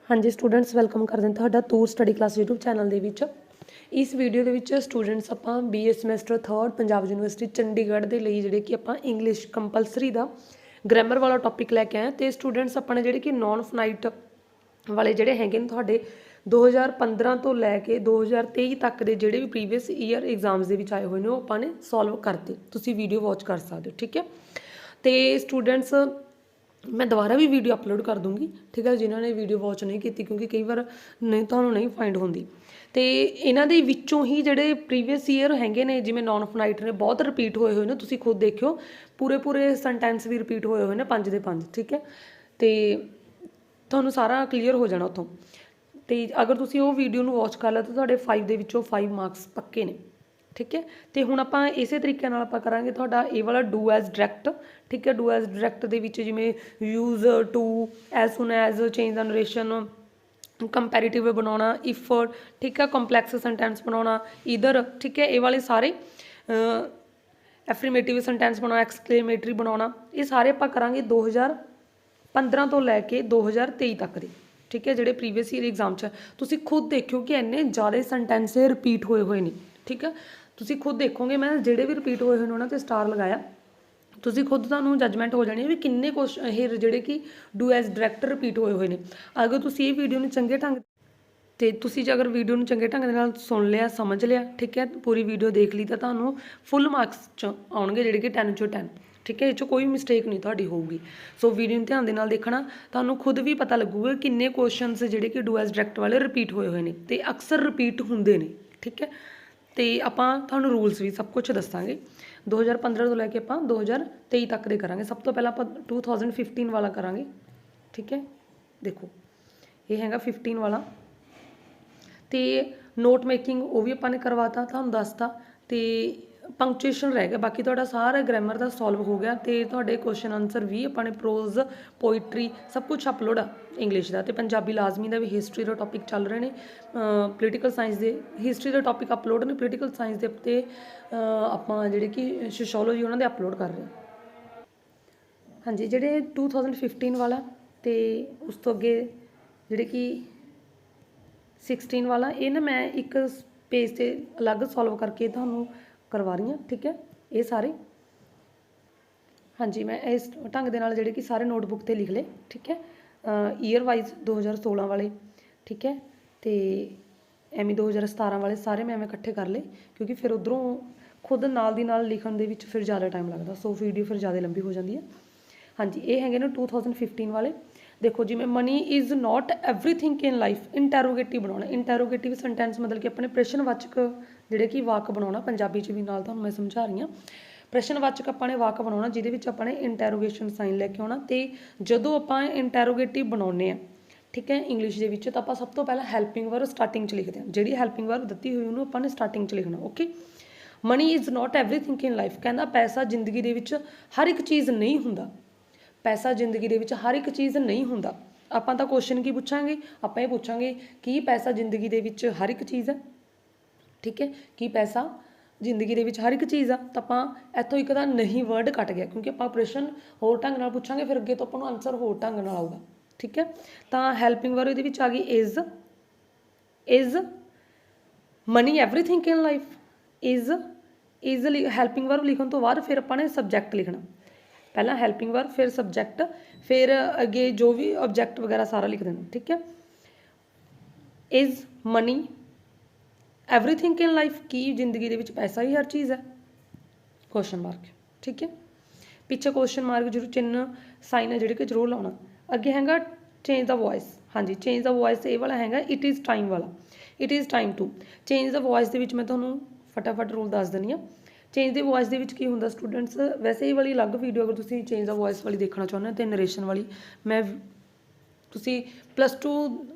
हाँ जी students welcome करते हैं तुहाडा tour study class YouTube channel ਦੇ ਵਿੱਚ। इस वीडियो ਦੇ ਵਿੱਚ ਸਟੂਡੈਂਟਸ ਆਪਾਂ BA semester 3 Punjab university Chandigarh ਦੇ ਲਈ ਜਿਹੜੇ ਕਿ ਆਪਾਂ ਇੰਗਲਿਸ਼ ਕੰਪਲਸਰੀ ਦਾ ਗ੍ਰਾਮਰ ਵਾਲਾ ਟੌਪਿਕ ਲੈ ਕੇ ਆਏ ਤੇ ਸਟੂਡੈਂਟਸ ਆਪਾਂ ਨੇ ਜਿਹੜੇ ਕਿ ਨੌਨ ਫਨਾਈਟ ਵਾਲੇ ਜਿਹੜੇ ਹੈਗੇ ਨੇ ਤੁਹਾਡੇ 2015 ਤੋਂ ਲੈ ਕੇ 2023 ਤੱਕ ਦੇ ਜਿਹੜੇ ਵੀ ਪ੍ਰੀਵੀਅਸ ਈਅਰ ਐਗਜ਼ਾਮਸ ਦੇ ਵਿੱਚ ਆਏ ਹੋਏ ਨੇ ਉਹ ਆਪਾਂ ਨੇ ਸੋਲਵ ਕਰਤੇ। ਤੁਸੀਂ ਵੀਡੀਓ ਵਾਚ ਕਰ ਸਕਦੇ ਹੋ, ठीक है। तो स्टूडेंट्स मैं दोबारा भी वीडियो अपलोड कर दूँगी, ठीक है, जिन्होंने वीडियो वॉच नहीं की क्योंकि कई बार नहीं तो नहीं फाइंड होंगी। तो इन्हों के विचों ही जोड़े प्रीवियस ईयर हैगे ने जिमें नॉन फनाइट ने बहुत रिपीट होए हुए हैं, तुसीं खुद देखियो पूरे पूरे सेंटेंस भी रिपीट होए हुए हैं 5 ਦੇ 5, ठीक है। तो तुहानूं सारा क्लीयर हो जाना उत्थों। तो अगर तुसीं वो वीडियो नूं वॉच कर लिया तो तुहाडे 5 ਦੇ ਵਿੱਚੋਂ 5 मार्क्स पक्के ने, ठीक है। तो हुण आपां इसे तरीके नाल आपां करांगे तुहाडा ये वाला डू एज डायरैक्ट, ठीक है। डू एज डायरैक्ट दे विच जिवें use to, as soon as, change the narration, comparative बनाना, इफ, ठीक है, कॉम्पलैक्स सेंटेंस बनाना, इधर, ठीक है, ये वाले सारे एफर्मेटिव सेंटेंस बनाना, एक्सक्लेमेटरी बनाना, ये सारे आपां करांगे 2015 तो लैके 2023 तक दे, ठीक है, जोड़े प्रीवियस ईयर एग्जाम च। तुसीं खुद देखियो कि इन्ने ज़्यादा सेंटेंस रिपीट होए हुए ने, ठीक है। तुसीं खुद देखोगे मैं जेडे भी रिपीट होए हुए उन्होंने ते स्टार लगाया, तुसीं खुद तुहानूं जजमेंट हो जानी है भी किन्ने क्वेश्चन ये जिहड़े कि डू एज डायरैक्ट रिपीट होए हुए ने। अगर तुसीं ये वीडियो नूं चंगे ढंग ते तुसीं अगर वीडियो नूं चंगे ढंग दे नाल सुन लिया, समझ लिया, ठीक है, पूरी वीडियो देख ली तो तुहानूं फुल मार्क्स च आउणगे जिहड़े कि 10 चों 10, ठीक है, ये कोई मिसटेक नहीं तुहाडी होऊगी। सो वीडियो नूं ध्यान दे नाल देखना, तुहानूं खुद भी पता लगूगा किन्ने क्वेश्चनस जिहड़े कि डू एज डायरैक्ट वाले रिपीट होए हुए ने ते अक्सर रिपीट हुंदे ने, ठीक है। तो आपां तुहानूं रूल्स भी सब कुछ दसांगे 2015 तो लैके आपां 2023 तक दे करांगे। सब तो पहला आपां 2015 वाला करांगे, ठीक है। देखो ये हैगा 15 वाला, तो नोट मेकिंग वो भी आपां ने करवाता, तुहानूं दसता, तो पंक्चुएशन रह गया, बाकी तुहाडा सारा ग्रामर का सॉल्व हो गया। तो तुहाडे क्वेश्चन आंसर भी अपने प्रोज, पोइट्री सब कुछ अपलोड आ इंग्लिश का, तो पंजाबी लाजमी का भी, हिस्टरी का टॉपिक चल रहे हैं, पोलीटिकल साइंस के हिस्टरी का टॉपिक अपलोड ने, पोलीटिकल साइंस के उत्ते आपां जिहड़े कि सोशियोलॉजी उन्होंने अपलोड कर रहे हैं। हाँ जी, जिहड़े 2015 वाला तो उस तो अगे जिहड़े कि 16 वाला ये ना मैं एक पेज से अलग सॉल्व करके तुहानूं करवा रही हूँ, ठीक है, ये सारे। हाँ जी, मैं इस ढंग के नाल जिहड़े कि सारे नोटबुक ते लिख ले, ठीक है, ईयर वाइज 2016 वाले, ठीक है, तो एवं 2017 वाले सारे मैं इकट्ठे कर ले क्योंकि फिर उधरों खुद नाल दी नाल लिखण दे विच फिर ज़्यादा टाइम लगता, सो वीडियो फिर ज़्यादा लंबी हो जाती है। हाँ जी, ये हैगे ने 2015 वाले। देखो जिवें money is not everything in life, interrogative banana, interrogative sentence मतलब कि अपने प्रश्नवाचक जिहड़े कि वाक बनाना, पंजाबी च भी नाल तुहानूं मैं समझा रही हाँ। प्रश्नवाचक आपां ने वाक बनाना जिहदे विच आपां ने इंटैरोगेशन साइन लैके आउणा, ते जदों आपां इंटैरोगेटिव बनाउने आ, ठीक है, इंग्लिश दे विच, तां आपां सब तो पहला हैल्पिंग वर्ब स्टार्टिंग च लिखदे हां, जिहड़ी हैल्पिंग वर्ब दित्ती होई उहनूं आपां ने स्टार्टिंग च लिखना, okay. Money is not everything in life, कहंदा पैसा जिंदगी दे विच हर एक चीज़ नहीं हुंदा, पैसा जिंदगी दे विच हर एक चीज़ नहीं हुंदा। आपां तां क्वेश्चन की पूछांगे, आपां ये पूछांगे कि पैसा जिंदगी दे विच हर एक चीज़ है, ठीक है, कि पैसा जिंदगी दे विच हर एक चीज़ आ, तो आपां इत्थों एक दा नहीं वर्ड कट गया क्योंकि आपां प्रश्न होर ढंग नाल पूछांगे, फिर अगे तो आपां नूं आंसर होर ढंग नाल आऊगा, ठीक है। तो हैल्पिंग वर्ब इहदे विच आ गई is money everything in life, is helping verb लिखण तो बाद फिर आपां ने सबजैक्ट लिखना, पहला हैल्पिंग वर्ब फिर सबजैक्ट, फिर अगे जो भी ऑब्जैक्ट वगैरह सारा लिख देना, ठीक है। Is money everything in life, की जिंदगी दे विच पैसा ही हर चीज़ है, क्वेश्चन मार्क, ठीक है। पिछे क्वेश्चन मार्क जरूर चिन्ह साइन है जिहड़े कि जरूर लाउणा। अगे हैगा चेंज द वॉइस, हाँ जी, चेंज द वॉइस ये वाला हैगा इट इज़ टाइम वाला, it is time to. Change the voice दे विच मैं तुहानूं फटाफट रूल दस दिंदी हाँ। चेंज द वॉइस दे विच की हुंदा स्टूडेंट्स, वैसे ये वाली अलग वीडियो अगर तुसीं चेंज द वॉइस वाली देखना चाहुंदे हो तो नरेशन वाली मैं तुसीं +2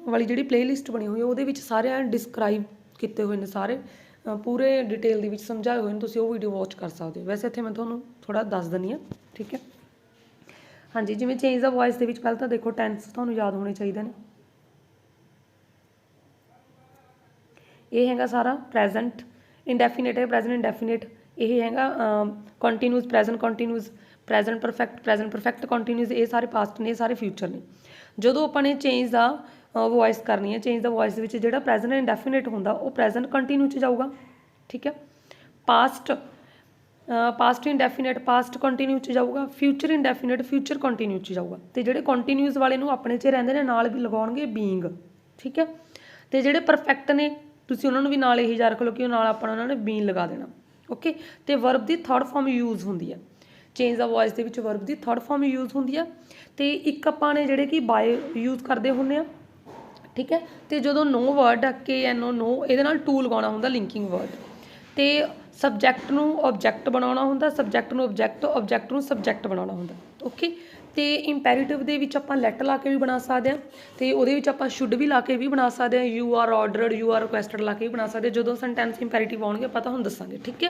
वाली जिहड़ी प्लेलिस्ट बनी हुई है उहदे विच सारे डिस्क्राइब किए हुए हैं, सारे पूरे डिटेल दे विच समझाए हुए हैं, तुसीं वो वीडियो वॉच कर सकते हो। वैसे इत्थे मैं तुहानूं थोड़ा दस दिंदी हाँ, ठीक है। हाँ जी, जिवें चेंज द वॉइस दे विच पहले तो देखो टेंस तुहानूं याद होने चाहिए ने, ये हैगा सारा प्रेजेंट इंडेफिनेट है, प्रेजेंट इंडेफिनेट, ये हैगा कंटीन्यूअस, प्रेजेंट परफेक्ट कंटीन्यूअस, ये सारे पास्ट ने, ये सारे फ्यूचर ने। जदों आपां ने चेंज द ਵੋਇਸ ਕਰਨੀ ਹੈ। ਚੇਂਜ ਦਾ ਵੋਇਸ ਦੇ ਵਿੱਚ ਜਿਹੜਾ ਪ੍ਰੈਜ਼ੈਂਟ ਇੰਡੈਫੀਨਿਟ ਹੁੰਦਾ ਉਹ ਪ੍ਰੈਜ਼ੈਂਟ ਕੰਟੀਨਿਊ 'ਚ ਜਾਊਗਾ, ਠੀਕ ਹੈ। ਪਾਸਟ ਇੰਡੈਫੀਨਿਟ ਪਾਸਟ ਕੰਟੀਨਿਊ 'ਚ ਜਾਊਗਾ, ਫਿਊਚਰ ਇੰਡੈਫੀਨਿਟ ਫਿਊਚਰ ਕੰਟੀਨਿਊ 'ਚ ਜਾਊਗਾ। ਅਤੇ ਜਿਹੜੇ ਕੰਟੀਨਿਊਸ ਵਾਲੇ ਨੂੰ ਆਪਣੇ 'ਚ ਰਹਿੰਦੇ ਨੇ ਨਾਲ ਵੀ ਲਗਾਉਣਗੇ ਬੀਇੰਗ, ਠੀਕ ਹੈ। ਅਤੇ ਜਿਹੜੇ ਪਰਫੈਕਟ ਨੇ ਤੁਸੀਂ ਉਹਨਾਂ ਨੂੰ ਵੀ ਨਾਲ ਇਹੀ ਯਾਦ ਰੱਖ ਲਓ ਕਿ ਉਹ ਨਾਲ ਆਪਣਾ ਉਹਨਾਂ ਨੇ ਬੀਨ ਲਗਾ ਦੇਣਾ, ਓਕੇ। ਅਤੇ ਵਰਬ ਦੀ ਥਰਡ ਫਾਰਮ ਯੂਜ਼ ਹੁੰਦੀ ਹੈ, ਚੇਂਜ ਦਾ ਵੋਇਸ ਦੇ ਵਿੱਚ ਵਰਬ ਦੀ ਥਰਡ ਫਾਰਮ ਯੂਜ਼ ਹੁੰਦੀ ਆ। ਅਤੇ ਇੱਕ ਆਪਾਂ ਨੇ ਜਿਹੜੇ ਕਿ ਬਾਏ ਯੂਜ਼ ਕਰਦੇ ਹੁੰਦੇ ਆ, ਠੀਕ ਹੈ। ਅਤੇ ਜਦੋਂ ਨੋ ਵਰਡ KNO ਨੋ ਇਹਦੇ ਨਾਲ ਟੂ ਲਗਾਉਣਾ ਹੁੰਦਾ ਲਿੰਕਿੰਗ ਵਰਡ। ਅਤੇ ਸਬਜੈਕਟ ਨੂੰ ਓਬਜੈਕਟ ਬਣਾਉਣਾ ਹੁੰਦਾ, ਸਬਜੈਕਟ ਨੂੰ ਓਬਜੈਕਟ ਨੂੰ ਸਬਜੈਕਟ ਬਣਾਉਣਾ ਹੁੰਦਾ, ਓਕੇ। ਅਤੇ ਇੰਪੈਰੀਟਿਵ ਦੇ ਵਿੱਚ ਆਪਾਂ ਲੈਟ ਲਾ ਕੇ ਵੀ ਬਣਾ ਸਕਦੇ ਹਾਂ, ਅਤੇ ਉਹਦੇ ਵਿੱਚ ਆਪਾਂ ਸ਼ੁੱਡ ਵੀ ਲਾ ਕੇ ਵੀ ਬਣਾ ਸਕਦੇ ਹਾਂ, you are ordered you are requested ਲਾ ਕੇ ਵੀ ਬਣਾ ਸਕਦੇ। ਜਦੋਂ ਸੈਂਟੈਂਸ ਇੰਪੈਰੀਟਿਵ ਆਉਣਗੇ ਆਪਾਂ ਤੁਹਾਨੂੰ ਦੱਸਾਂਗੇ, ਠੀਕ ਹੈ।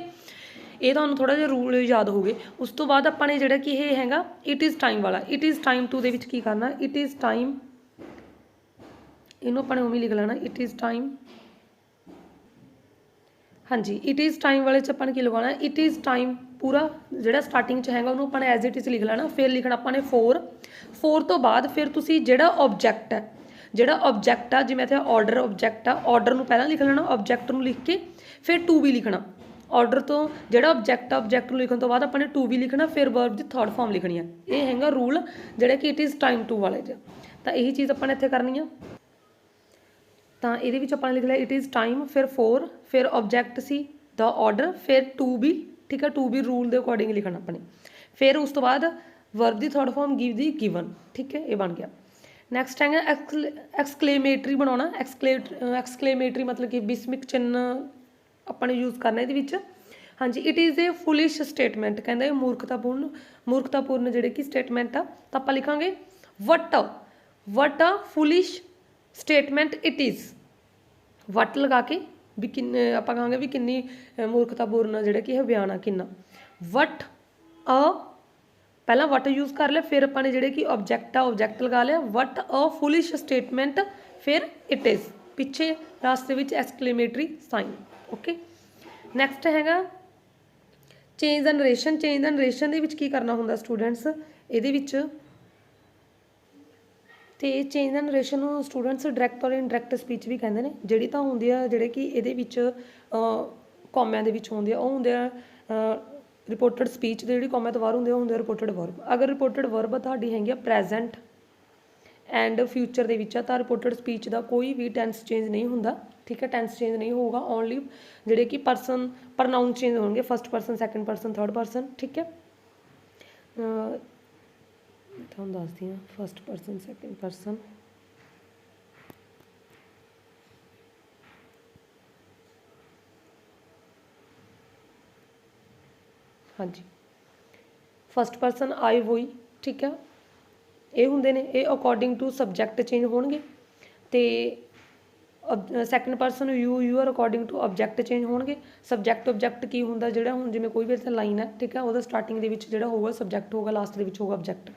ਇਹ ਤੁਹਾਨੂੰ ਥੋੜ੍ਹਾ ਜਿਹਾ ਰੂਲ ਯਾਦ ਹੋ ਗਏ। ਉਸ ਤੋਂ ਬਾਅਦ ਆਪਾਂ ਨੇ ਜਿਹੜਾ ਕਿ ਇਹ ਹੈਗਾ ਇਟ ਇਜ਼ ਟਾਈਮ ਵਾਲਾ, ਇਟ ਇਜ਼ ਟਾਈਮ ਟੂ ਦੇ ਵਿੱਚ ਕੀ ਕਰਨਾ, ਇਟ ਇਜ਼ ਟਾਈਮ, ਇਹਨੂੰ ਆਪਾਂ ਨੇ ਉਵੇਂ ਲਿਖ ਲੈਣਾ ਇਟ ਇਜ਼ ਟਾਈਮ, ਹਾਂਜੀ। ਇਟ ਇਜ਼ ਟਾਈਮ ਵਾਲੇ 'ਚ ਆਪਾਂ ਨੇ ਕੀ ਲਗਾਉਣਾ, ਇਟ ਇਜ਼ ਟਾਈਮ ਪੂਰਾ ਜਿਹੜਾ ਸਟਾਰਟਿੰਗ 'ਚ ਹੈਗਾ ਉਹਨੂੰ ਆਪਾਂ ਨੇ ਐਜ਼ ਇਟ ਇਜ਼ ਲਿਖ ਲੈਣਾ। ਫਿਰ ਲਿਖਣਾ ਆਪਾਂ ਨੇ ਫੋਰ ਤੋਂ ਬਾਅਦ ਫਿਰ ਤੁਸੀਂ ਜਿਹੜਾ ਓਬਜੈਕਟ ਆ ਜਿਵੇਂ ਇੱਥੇ ਆਰਡਰ ਓਬਜੈਕਟ ਆ, ਆਰਡਰ ਨੂੰ ਪਹਿਲਾਂ ਲਿਖ ਲੈਣਾ, ਓਬਜੈਕਟ ਨੂੰ ਲਿਖ ਕੇ ਫਿਰ ਟੂ ਵੀ ਲਿਖਣਾ। ਆਰਡਰ ਤੋਂ ਜਿਹੜਾ ਓਬਜੈਕਟ ਨੂੰ ਲਿਖਣ ਤੋਂ ਬਾਅਦ ਆਪਾਂ ਨੇ ਟੂ ਵੀ ਲਿਖਣਾ, ਫਿਰ ਵਰਬ ਦੀ ਥਰਡ ਫਾਰਮ ਲਿਖਣੀ ਆ। ਇਹ ਹੈਗਾ ਰੂਲ ਜਿਹੜਾ ਕਿ ਇਟ ਇਜ਼ ਟਾਈਮ ਟੂ ਵਾਲੇ 'ਚ। ਤਾਂ ਇਹੀ ਚੀਜ਼ ਆਪਾਂ ਨੇ ਇੱਥੇ ਕਰਨੀ ਆ। ਤਾਂ ਇਹਦੇ ਵਿੱਚ ਆਪਾਂ ਨੇ ਲਿਖ ਲਿਆ ਇਟ ਇਜ਼ ਟਾਈਮ, ਫਿਰ ਫੋਰ, ਫਿਰ ਓਬਜੈਕਟ ਸੀ ਦਾ ਆਰਡਰ, ਫਿਰ ਟੂ ਵੀ, ਠੀਕ ਹੈ। ਟੂ ਵੀ ਰੂਲ ਦੇ ਅਕੋਰਡਿੰਗ ਲਿਖਣਾ ਆਪਣੇ। ਫਿਰ ਉਸ ਤੋਂ ਬਾਅਦ ਵਰਬ ਦੀ ਥਰਡ ਫਾਰਮ ਗਿਵ ਦੀ ਗਿਵਨ, ਠੀਕ ਹੈ। ਇਹ ਬਣ ਗਿਆ। ਨੈਕਸਟ ਹੈਗਾ ਐਕਸਕਲੇਮੇਟਰੀ ਬਣਾਉਣਾ। ਐਕਸਕਲੇਮੇਟਰੀ ਮਤਲਬ ਕਿ ਬਿਸਮਿਕ ਚਿੰਨ੍ਹ ਆਪਾਂ ਨੇ ਯੂਜ਼ ਕਰਨਾ ਇਹਦੇ ਵਿੱਚ, ਹਾਂਜੀ। It is a foolish statement, ਕਹਿੰਦਾ ਮੂਰਖਤਾਪੂਰਨ ਜਿਹੜੇ ਕਿ ਸਟੇਟਮੈਂਟ ਆ। ਤਾਂ ਆਪਾਂ ਲਿਖਾਂਗੇ ਵਟ a foolish statement it is, ਵਟ ਲਗਾ ਕੇ ਵੀ ਕਿੰਨੇ ਆਪਾਂ ਕਹਾਂਗੇ ਵੀ ਕਿੰਨੀ ਮੂਰਖਤਾਪੂਰਨ ਜਿਹੜਾ ਕਿ ਇਹ ਬਿਆਨ ਆ ਕਿੰਨਾ। ਵਟ ਅ ਪਹਿਲਾਂ ਵਟ ਯੂਜ਼ ਕਰ ਲਿਆ, ਫਿਰ ਆਪਾਂ ਨੇ ਜਿਹੜੇ ਕਿ ਓਬਜੈਕਟ ਲਗਾ ਲਿਆ। ਵਟ ਅ ਫੁਲਿਸ਼ ਸਟੇਟਮੈਂਟ, ਫਿਰ ਇਟ ਇਜ਼, ਪਿੱਛੇ ਲਾਸਟ ਦੇ ਵਿੱਚ ਐਕਸਕਲੇਮੇਟਰੀ ਸਾਈਨ, ਓਕੇ। ਨੈਕਸਟ ਹੈਗਾ ਚੇਂਜ ਦਾ ਨਰੇਸ਼ਨ। ਚੇਂਜ ਦਾ ਨਰੇਸ਼ਨ ਦੇ ਵਿੱਚ ਕੀ ਕਰਨਾ ਹੁੰਦਾ ਸਟੂਡੈਂਟਸ, ਇਹਦੇ ਵਿੱਚ ਅਤੇ ਚੇਂਜ ਦਾ ਨਰੇਸ਼ਨ ਨੂੰ ਸਟੂਡੈਂਟਸ ਡਾਇਰੈਕਟ ਔਰ ਇਨਡਾਇਰੈਕਟ ਸਪੀਚ ਵੀ ਕਹਿੰਦੇ ਨੇ। ਜਿਹੜੀ ਤਾਂ ਹੁੰਦੀ ਆ ਜਿਹੜੇ ਕਿ ਇਹਦੇ ਵਿੱਚ ਕੌਮਿਆਂ ਦੇ ਵਿੱਚ ਹੁੰਦੇ ਆ ਉਹ ਹੁੰਦੇ ਆ ਰਿਪੋਰਟਡ ਸਪੀਚ ਦੇ, ਜਿਹੜੀ ਕੌਮਿਆਂ ਤੋਂ ਬਾਹਰ ਹੁੰਦੇ ਆ ਉਹ ਹੁੰਦੇ ਆ ਰਿਪੋਰਟਡ ਵਰਬ। ਅਗਰ ਰਿਪੋਰਟਡ ਵਰਬ ਤੁਹਾਡੀ ਹੈਗੀ ਆ ਪ੍ਰੈਜ਼ੈਂਟ ਐਂਡ ਫਿਊਚਰ ਦੇ ਵਿੱਚ ਆ ਤਾਂ ਰਿਪੋਰਟਡ ਸਪੀਚ ਦਾ ਕੋਈ ਵੀ ਟੈਂਸ ਚੇਂਜ ਨਹੀਂ ਹੁੰਦਾ, ਠੀਕ ਹੈ। ਟੈਂਸ ਚੇਂਜ ਨਹੀਂ ਹੋਊਗਾ, ਓਨਲੀ ਜਿਹੜੇ ਕਿ ਪ੍ਰਨਾਊਨ ਚੇਂਜ ਹੋਣਗੇ, first person, second person, third person, ਠੀਕ ਹੈ। ਤੁਹਾਨੂੰ ਦੱਸਦੀ ਹਾਂ ਫਸਟ ਪਰਸਨ, ਸੈਕਿੰਡ ਪਰਸਨ, ਹਾਂਜੀ। ਫਸਟ ਪਰਸਨ ਆਈ ਹੋਈ, ਠੀਕ ਹੈ। ਇਹ ਹੁੰਦੇ ਨੇ, ਇਹ ਅਕੋਰਡਿੰਗ ਟੂ ਸਬਜੈਕਟ ਚੇਂਜ ਹੋਣਗੇ। ਅਤੇ second person you are according to object change ਹੋਣਗੇ। ਓਬਜੈਕਟ ਕੀ ਹੁੰਦਾ, ਜਿਹੜਾ ਹੁਣ ਜਿਵੇਂ ਕੋਈ ਵੀ ਇੱਥੇ ਲਾਈਨ ਹੈ, ਠੀਕ ਹੈ, ਉਹਦਾ ਸਟਾਰਟਿੰਗ ਦੇ ਵਿੱਚ ਜਿਹੜਾ ਹੋਊਗਾ ਸਬਜੈਕਟ ਹੋਊਗਾ, ਲਾਸਟ ਦੇ ਵਿੱਚ ਹੋਊਗਾ object.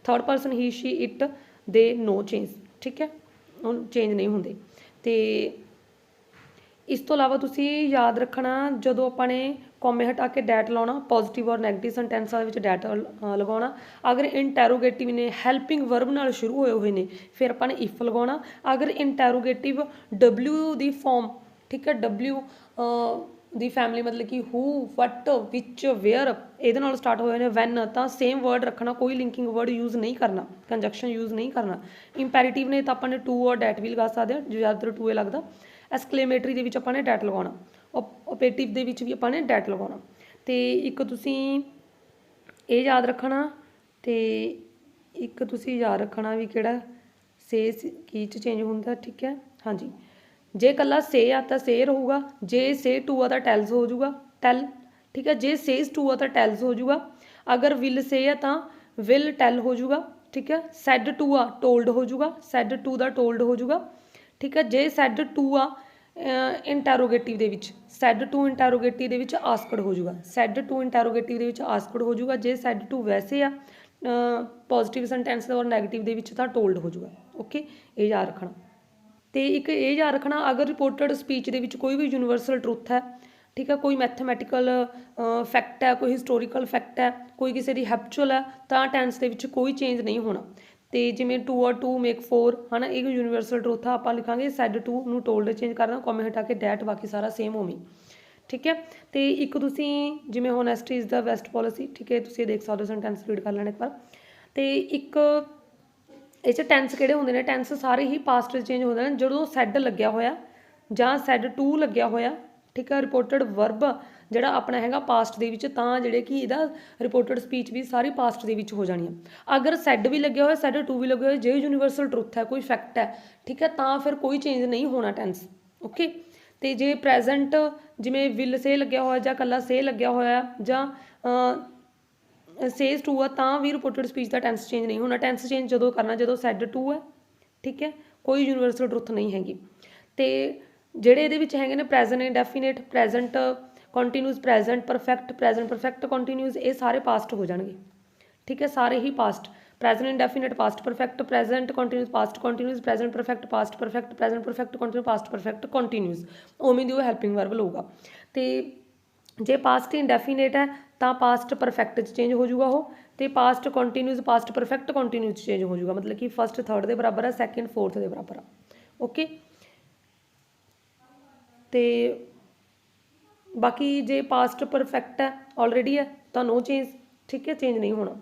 Third person he she it they no change, ਠੀਕ ਹੈ, ਉਹ ਚੇਂਜ ਨਹੀਂ ਹੁੰਦੇ। ਅਤੇ ਇਸ ਤੋਂ ਇਲਾਵਾ ਤੁਸੀਂ ਯਾਦ ਰੱਖਣਾ ਜਦੋਂ ਆਪਾਂ ਨੇ ਕੌਮੇ ਹਟਾ ਕੇ ਡੈਟ ਲਾਉਣਾ, ਪੋਜ਼ੀਟਿਵ ਔਰ ਨੈਗੇਟਿਵ ਸੈਂਟੈਂਸਾਂ ਦੇ ਵਿੱਚ ਡੈਟ ਲਗਾਉਣਾ। ਅਗਰ ਇੰਟੈਰੋਗੇਟਿਵ ਨੇ ਹੈਲਪਿੰਗ ਵਰਬ ਨਾਲ ਸ਼ੁਰੂ ਹੋਏ ਨੇ ਫਿਰ ਆਪਾਂ ਨੇ ਇਫ ਲਗਾਉਣਾ। ਅਗਰ ਇੰਟੈਰੋਗੇਟਿਵ ਡਬਲਿਊ ਦੀ ਫੋਰਮ, ਠੀਕ ਹੈ, ਡਬਲਿਊ ਦੀ ਫੈਮਿਲੀ ਮਤਲਬ ਕਿ ਹੂ, ਵਟ, ਵਿਚ, ਵੇਅਰ ਇਹਦੇ ਨਾਲ ਸਟਾਰਟ ਹੋਏ ਨੇ, ਵੈਨ, ਤਾਂ ਸੇਮ ਵਰਡ ਰੱਖਣਾ, ਕੋਈ ਲਿੰਕਿੰਗ ਵਰਡ ਯੂਜ਼ ਨਹੀਂ ਕਰਨਾ, ਕੰਜੰਕਸ਼ਨ ਯੂਜ਼ ਨਹੀਂ ਕਰਨਾ। ਇੰਪੈਰੀਟਿਵ ਨੇ ਤਾਂ ਆਪਾਂ ਨੇ ਟੂ ਔਰ ਡੈਟ ਵੀ ਲਗਾ ਸਕਦੇ ਹਾਂ, ਜੋ ਜ਼ਿਆਦਾਤਰ ਟੂ ਏ ਲੱਗਦਾ। ਐਕਸਕਲੇਮੇਟਰੀ ਦੇ ਵਿੱਚ ਆਪਾਂ ਨੇ ਡੈਟ ਲਗਾਉਣਾ, ਓਪੇਟਿਵ ਦੇ ਵਿੱਚ ਵੀ ਆਪਾਂ ਨੇ ਡੈਟ ਲਗਾਉਣਾ। ਅਤੇ ਇੱਕ ਤੁਸੀਂ ਇਹ ਯਾਦ ਰੱਖਣਾ, ਅਤੇ ਇੱਕ ਤੁਸੀਂ ਯਾਦ ਰੱਖਣਾ ਵੀ ਕਿਹੜਾ ਸੇ ਕੀ 'ਚ ਚੇਂਜ ਹੁੰਦਾ, ਠੀਕ ਹੈ, ਹਾਂਜੀ। ਜੇ ਇਕੱਲਾ ਸੇ ਆ ਤਾਂ ਸੇ ਰਹੂਗਾ, ਜੇ ਸੇ ਟੂ ਆ ਤਾਂ ਟੈਲਸ ਹੋ ਜਾਊਗਾ, ਟੈਲ, ਠੀਕ ਹੈ। ਜੇ ਸੇਜ਼ ਟੂ ਆ ਤਾਂ ਟੈਲਸ ਹੋ ਜਾਊਗਾ। ਅਗਰ ਵਿਲ ਸੇ ਆ ਤਾਂ ਵਿਲ ਟੈਲ ਹੋ ਜਾਊਗਾ, ਠੀਕ ਹੈ। ਸੈਡ ਟੂ ਆ ਟੋਲਡ ਹੋ ਜਾਊਗਾ, ਸੈਡ ਟੂ ਦਾ ਟੋਲਡ ਹੋ ਜਾਊਗਾ, ਠੀਕ ਹੈ। ਜੇ ਸੈਡ ਟੂ ਆ ਇੰਟੈਰੋਗੇਟਿਵ ਦੇ ਵਿੱਚ, ਸੈਡ ਟੂ ਇੰਟੈਰੋਗੇਟਿਵ ਦੇ ਵਿੱਚ ਆਸਕਡ ਹੋ ਜਾਊਗਾ, ਸੈਡ ਟੂ ਇੰਟੈਰੋਗੇਟਿਵ ਦੇ ਵਿੱਚ ਆਸਕਡ ਹੋ ਜਾਊਗਾ। ਜੇ ਸੈਡ ਟੂ ਵੈਸੇ ਆ ਪੋਜ਼ੀਟਿਵ ਸੈਂਟੈਂਸ ਔਰ ਨੈਗੇਟਿਵ ਦੇ ਵਿੱਚ ਤਾਂ ਟੋਲਡ ਹੋ ਜਾਊਗਾ, ਓਕੇ। ਇਹ ਯਾਦ ਰੱਖਣਾ। ਅਤੇ ਇੱਕ ਇਹ ਯਾਦ ਰੱਖਣਾ ਅਗਰ ਰਿਪੋਰਟਡ ਸਪੀਚ ਦੇ ਵਿੱਚ ਕੋਈ ਵੀ ਯੂਨੀਵਰਸਲ ਟਰੁੱਥ ਹੈ, ਠੀਕ ਹੈ, ਕੋਈ ਮੈਥਮੈਟੀਕਲ ਫੈਕਟ ਹੈ, ਕੋਈ ਹਿਸਟੋਰੀਕਲ ਫੈਕਟ ਹੈ, ਕੋਈ ਕਿਸੇ ਦੀ ਹੈਬਚੁਅਲ ਹੈ, ਤਾਂ ਟੈਂਸ ਦੇ ਵਿੱਚ ਕੋਈ ਚੇਂਜ ਨਹੀਂ ਹੋਣਾ। ਤੇ ਜਿਵੇਂ 2 ਔਰ 2 ਮੇਕ 4 ਹੈ ਨਾ, ਇਹ ਯੂਨੀਵਰਸਲ ਟਰੂਥ ਆ। ਆਪਾਂ ਲਿਖਾਂਗੇ ਸੈਡ ਟੂ ਨੂੰ ਟੋਲਡ ਚੇਂਜ ਕਰਨਾ, ਕੋਮੇ ਹਟਾ ਕੇ ਡੈਟ, ਬਾਕੀ ਸਾਰਾ ਸੇਮ ਉਵੇਂ। ਠੀਕ ਹੈ। ਤੇ ਇੱਕ ਤੁਸੀਂ ਜਿਵੇਂ ਹੋਨੈਸਟੀ ਇਜ਼ ਦਾ ਬੈਸਟ ਪੋਲਿਸੀ, ਠੀਕ ਹੈ, ਤੁਸੀਂ ਇਹ ਦੇਖ ਸਕਦੇ ਹੋ, ਸੈਂਟੈਂਸ ਰੀਡ ਕਰ ਲੈਣਾ ਇੱਕ ਵਾਰ। ਤੇ ਇੱਕ ਇਹ 'ਚ ਟੈਂਸ ਕਿਹੜੇ ਹੁੰਦੇ ਨੇ, ਟੈਂਸ ਸਾਰੇ ਹੀ ਪਾਸਟ 'ਚ ਚੇਂਜ ਹੁੰਦੇ ਨੇ ਜਦੋਂ ਸੈਡ ਲੱਗਿਆ ਹੋਇਆ ਜਾਂ ਸੈਡ ਟੂ ਲੱਗਿਆ ਹੋਇਆ। ਠੀਕ ਹੈ। ਰਿਪੋਰਟਡ ਵਰਬ ਜਿਹੜਾ ਆਪਣਾ ਹੈਗਾ ਪਾਸਟ ਦੇ ਵਿੱਚ, ਤਾਂ ਜਿਹੜੇ ਕਿ ਇਹਦਾ ਰਿਪੋਰਟਡ ਸਪੀਚ ਵੀ ਸਾਰੀ ਪਾਸਟ ਦੇ ਵਿੱਚ ਹੋ ਜਾਣੀ ਆ। ਅਗਰ ਸੈਡ ਵੀ ਲੱਗਿਆ ਹੋਇਆ, ਸੈਡ ਟੂ ਵੀ ਲੱਗਿਆ ਹੋਇਆ, ਜੇ ਯੂਨੀਵਰਸਲ ਟਰੁੱਥ ਹੈ, ਕੋਈ ਫੈਕਟ ਹੈ, ਠੀਕ ਹੈ, ਤਾਂ ਫਿਰ ਕੋਈ ਚੇਂਜ ਨਹੀਂ ਹੋਣਾ ਟੈਂਸ। ਓਕੇ। ਤੇ ਜੇ ਪ੍ਰੈਜ਼ੈਂਟ ਜਿਵੇਂ ਵਿਲ ਸੇ ਲੱਗਿਆ ਹੋਇਆ ਜਾਂ ਇਕੱਲਾ ਸੇ ਲੱਗਿਆ ਹੋਇਆ ਜਾਂ ਸੇਜ਼ ਟੂ ਆ, ਤਾਂ ਵੀ ਰਿਪੋਰਟਡ ਸਪੀਚ ਦਾ ਟੈਂਸ ਚੇਂਜ ਨਹੀਂ ਹੋਣਾ। ਟੈਂਸ ਚੇਂਜ ਜਦੋਂ ਕਰਨਾ ਜਦੋਂ ਸੈਡ ਟੂ ਹੈ। ਠੀਕ ਹੈ। ਕੋਈ ਯੂਨੀਵਰਸਲ ਟਰੁੱਥ ਨਹੀਂ ਹੈਗੀ। ਤੇ ਜਿਹੜੇ ਇਹਦੇ ਵਿੱਚ ਹੈਗੇ ਨੇ present indefinite, present continuous, present perfect continuous, ਇਹ ਸਾਰੇ ਪਾਸਟ ਹੋ ਜਾਣਗੇ। ਠੀਕ ਹੈ। ਸਾਰੇ ਹੀ past, present indefinite past perfect, present continuous past continuous, present perfect past perfect, present perfect continuous past perfect continuous, ਉਵੇਂ ਦੀ ਉਹ ਹੈਲਪਿੰਗ ਵਰਬ ਲਊਗਾ। ਤੇ ਜੇ ਪਾਸਟ ਇੰਡੈਫੀਨੇਟ ਹੈ ਤਾਂ ਪਾਸਟ ਪਰਫੈਕਟ 'ਚ ਚੇਂਜ ਹੋ ਜਾਊਗਾ ਉਹ, ਤੇ past continuous past perfect continuous 'ਚ ਚੇਂਜ ਹੋ ਜਾਊਗਾ, ਮਤਲਬ ਕਿ ਫਸਟ ਥਰਡ ਦੇ ਬਰਾਬਰ ਆ, ਸੈਕਿੰਡ ਫੋਰਥ ਦੇ ਬਰਾਬਰ ਆ। ਓਕੇ। ਤੇ ਬਾਕੀ ਜੇ ਪਾਸਟ ਪਰਫੈਕਟ ਹੈ ਆਲਰੇਡੀ ਹੈ ਤਾਂ ਨੋ ਚੇਂਜ। ਠੀਕ ਹੈ। ਚੇਂਜ ਨਹੀਂ ਹੋਣਾ।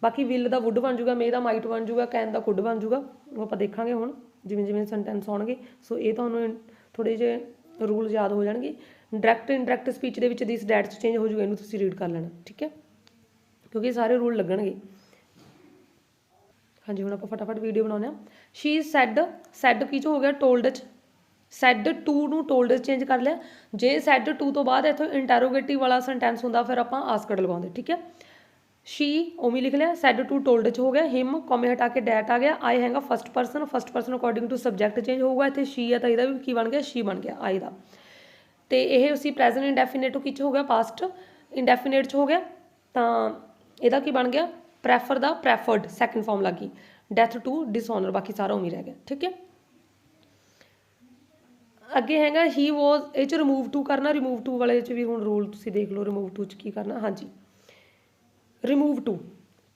ਬਾਕੀ ਵਿਲ ਦਾ ਵੁੱਡ ਬਣ ਜੂਗਾ, ਮੇ ਦਾ ਮਾਈਟ ਬਣ ਜੂਗਾ, ਕੈਨ ਦਾ ਕੁੱਡ ਬਣ ਜੂਗਾ, ਉਹ ਆਪਾਂ ਦੇਖਾਂਗੇ ਹੁਣ ਜਿਵੇਂ ਜਿਵੇਂ ਸੈਂਟੈਂਸ ਆਉਣਗੇ। ਸੋ ਇਹ ਤੁਹਾਨੂੰ ਥੋੜ੍ਹੇ ਜਿਹੇ ਰੂਲ ਯਾਦ ਹੋ ਜਾਣਗੇ। ਡਾਇਰੈਕਟ ਇੰਡਾਇਰੈਕਟ ਸਪੀਚ ਦੇ ਵਿੱਚ ਦਿਸ ਡੈਟ 'ਚ ਚੇਂਜ ਹੋ ਜੂਗਾ, ਇਹਨੂੰ ਤੁਸੀਂ ਰੀਡ ਕਰ ਲੈਣਾ। ਠੀਕ ਹੈ। ਕਿਉਂਕਿ ਸਾਰੇ ਰੂਲ ਲੱਗਣਗੇ। ਹਾਂਜੀ, ਹੁਣ ਆਪਾਂ ਫਟਾਫਟ ਵੀਡੀਓ ਬਣਾਉਂਦੇ ਹਾਂ। ਸ਼ੀ ਸੈਡ, ਸੈਡ ਕੀ 'ਚ ਹੋ ਗਿਆ, ਟੋਲਡ 'ਚ। ਸੈਡ ਟੂ ਨੂੰ ਟੋਲਡ 'ਚ ਚੇਂਜ ਕਰ ਲਿਆ। ਜੇ ਸੈਡ ਟੂ ਤੋਂ ਬਾਅਦ ਇੱਥੋਂ ਇੰਟੈਰੋਗੇਟਿਵ ਵਾਲਾ ਸੈਂਟੈਂਸ ਹੁੰਦਾ, ਫਿਰ ਆਪਾਂ ਆਸਕਡ ਲਗਾਉਂਦੇ। ਠੀਕ ਹੈ। ਸ਼ੀ ਉਵੇਂ ਲਿਖ ਲਿਆ, ਸੈਡ ਟੂ ਟੋਲਡ 'ਚ ਹੋ ਗਿਆ, ਹਿਮ ਕੋਮੇ ਹਟਾ ਕੇ ਡੈਟ ਆ ਗਿਆ, ਆਈ ਹੈਗਾ first person according to subject change ਹੋਊਗਾ। ਇੱਥੇ ਸ਼ੀ ਹੈ ਤਾਂ ਇਹਦਾ ਵੀ ਕੀ ਬਣ ਗਿਆ, ਸ਼ੀ ਬਣ ਗਿਆ ਆਈ ਦਾ। ਤੇ ਇਹ ਅਸੀਂ ਪ੍ਰੈਜ਼ੈਂਟ ਇੰਡੈਫੀਨੇਟ ਕੀ 'ਚ ਹੋ ਗਿਆ, ਪਾਸਟ ਇੰਡੈਫੀਨੇਟ 'ਚ ਹੋ ਗਿਆ, ਤਾਂ ਇਹਦਾ ਕੀ ਬਣ ਗਿਆ, ਪ੍ਰੈਫਰ ਦਾ ਪ੍ਰੈਫਰਡ ਸੈਕਿੰਡ ਫਾਰਮ ਲੱਗ ਗਈ, ਡੈਥ ਟੂ ਡਿਸऑਨਰ, ਬਾਕੀ ਸਾਰਾ ਉਵੇਂ ਰਹਿ ਗਿਆ। ਠੀਕ ਹੈ। ਅੱਗੇ ਹੈਗਾ ਹੀ ਵੋਜ਼, ਇਹ 'ਚ ਰਿਮੂਵ ਟੂ ਕਰਨਾ। ਰਿਮੂਵ ਟੂ ਵਾਲੇ 'ਚ ਵੀ ਹੁਣ ਰੂਲ ਤੁਸੀਂ ਦੇਖ ਲਓ, ਰਿਮੂਵ ਟੂ 'ਚ ਕੀ ਕਰਨਾ। ਹਾਂਜੀ, ਰਿਮੂਵ ਟੂ,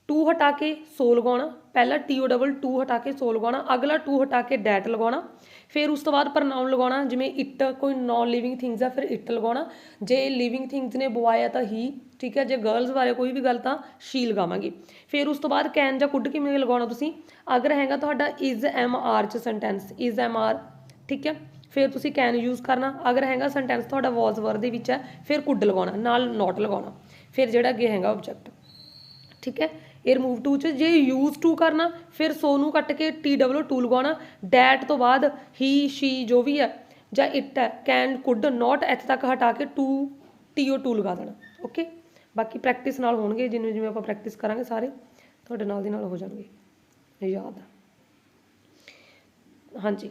ਟੂ ਹਟਾ ਕੇ ਸੋ ਲਗਾਉਣਾ, ਪਹਿਲਾਂ TO ਟੂ ਹਟਾ ਕੇ ਸੋ ਲਗਾਉਣਾ, ਅਗਲਾ ਟੂ ਹਟਾ ਕੇ ਡੈਟ ਲਗਾਉਣਾ, ਫਿਰ ਉਸ ਤੋਂ ਬਾਅਦ ਪ੍ਰਨਾਉਨ ਲਗਾਉਣਾ। ਜਿਵੇਂ ਇਟ ਕੋਈ ਨॉन ਲਿਵਿੰਗ ਥਿੰਗਸ ਆ, ਫਿਰ ਇਟ ਲਗਾਉਣਾ। ਜੇ ਲਿਵਿੰਗ ਥਿੰਗਸ ਨੇ ਬੋਆਏ ਆ ਤਾਂ ਹੀ। ਠੀਕ ਹੈ। ਜੇ ਗਰਲਸ ਬਾਰੇ ਕੋਈ ਵੀ ਗੱਲ ਤਾਂ ਸ਼ੀ ਲਗਾਵਾਂਗੇ। ਫਿਰ ਉਸ ਤੋਂ ਬਾਅਦ ਕੈਨ ਜਾਂ ਕੁੱਡ ਕਿਵੇਂ ਲਗਾਉਣਾ ਤੁਸੀਂ, ਅਗਰ ਹੈਗਾ ਤੁਹਾਡਾ ਇਜ਼ MR 'ਚ ਸੈਂਟੈਂਸ, ਇਜ਼ MR। ਠੀਕ ਹੈ। ਫਿਰ ਤੁਸੀਂ ਕੈਨ ਯੂਜ਼ ਕਰਨਾ। ਅਗਰ ਹੈਗਾ ਸੈਂਟੈਂਸ ਤੁਹਾਡਾ ਵਾਜ਼ ਵਰ ਦੇ ਵਿੱਚ ਹੈ, ਫਿਰ ਕੁੱਡ ਲਗਾਉਣਾ, ਨਾਲ ਨੋਟ ਲਗਾਉਣਾ, ਫਿਰ ਜਿਹੜਾ ਅੱਗੇ ਹੈਗਾ ਆਬਜੈਕਟ। ਠੀਕ ਹੈ। ਇਹ ਰਿਮੂਵ ਟੂ 'ਚ ਜੇ ਯੂਜ਼ ਟੂ ਕਰਨਾ, ਫਿਰ ਸੋ ਨੂੰ ਕੱਟ ਕੇ TW ਟੂ ਲਗਾਉਣਾ, ਡੈਟ ਤੋਂ ਬਾਅਦ ਹੀ ਸ਼ੀ ਜੋ ਵੀ ਹੈ ਜਾਂ ਇਟ ਹੈ, ਕੈਨ ਕੁੱਡ ਨੋਟ ਇੱਥੇ ਤੱਕ ਹਟਾ ਕੇ TO ਟੂ ਲਗਾ ਦੇਣਾ। ਓਕੇ। ਬਾਕੀ ਪ੍ਰੈਕਟਿਸ ਨਾਲ ਹੋਣਗੇ, ਜਿਵੇਂ ਜਿਵੇਂ ਆਪਾਂ ਪ੍ਰੈਕਟਿਸ ਕਰਾਂਗੇ ਸਾਰੇ ਤੁਹਾਡੇ ਨਾਲ ਦੀ ਨਾਲ ਹੋ ਜਾਣਗੇ ਯਾਦ। ਹਾਂਜੀ,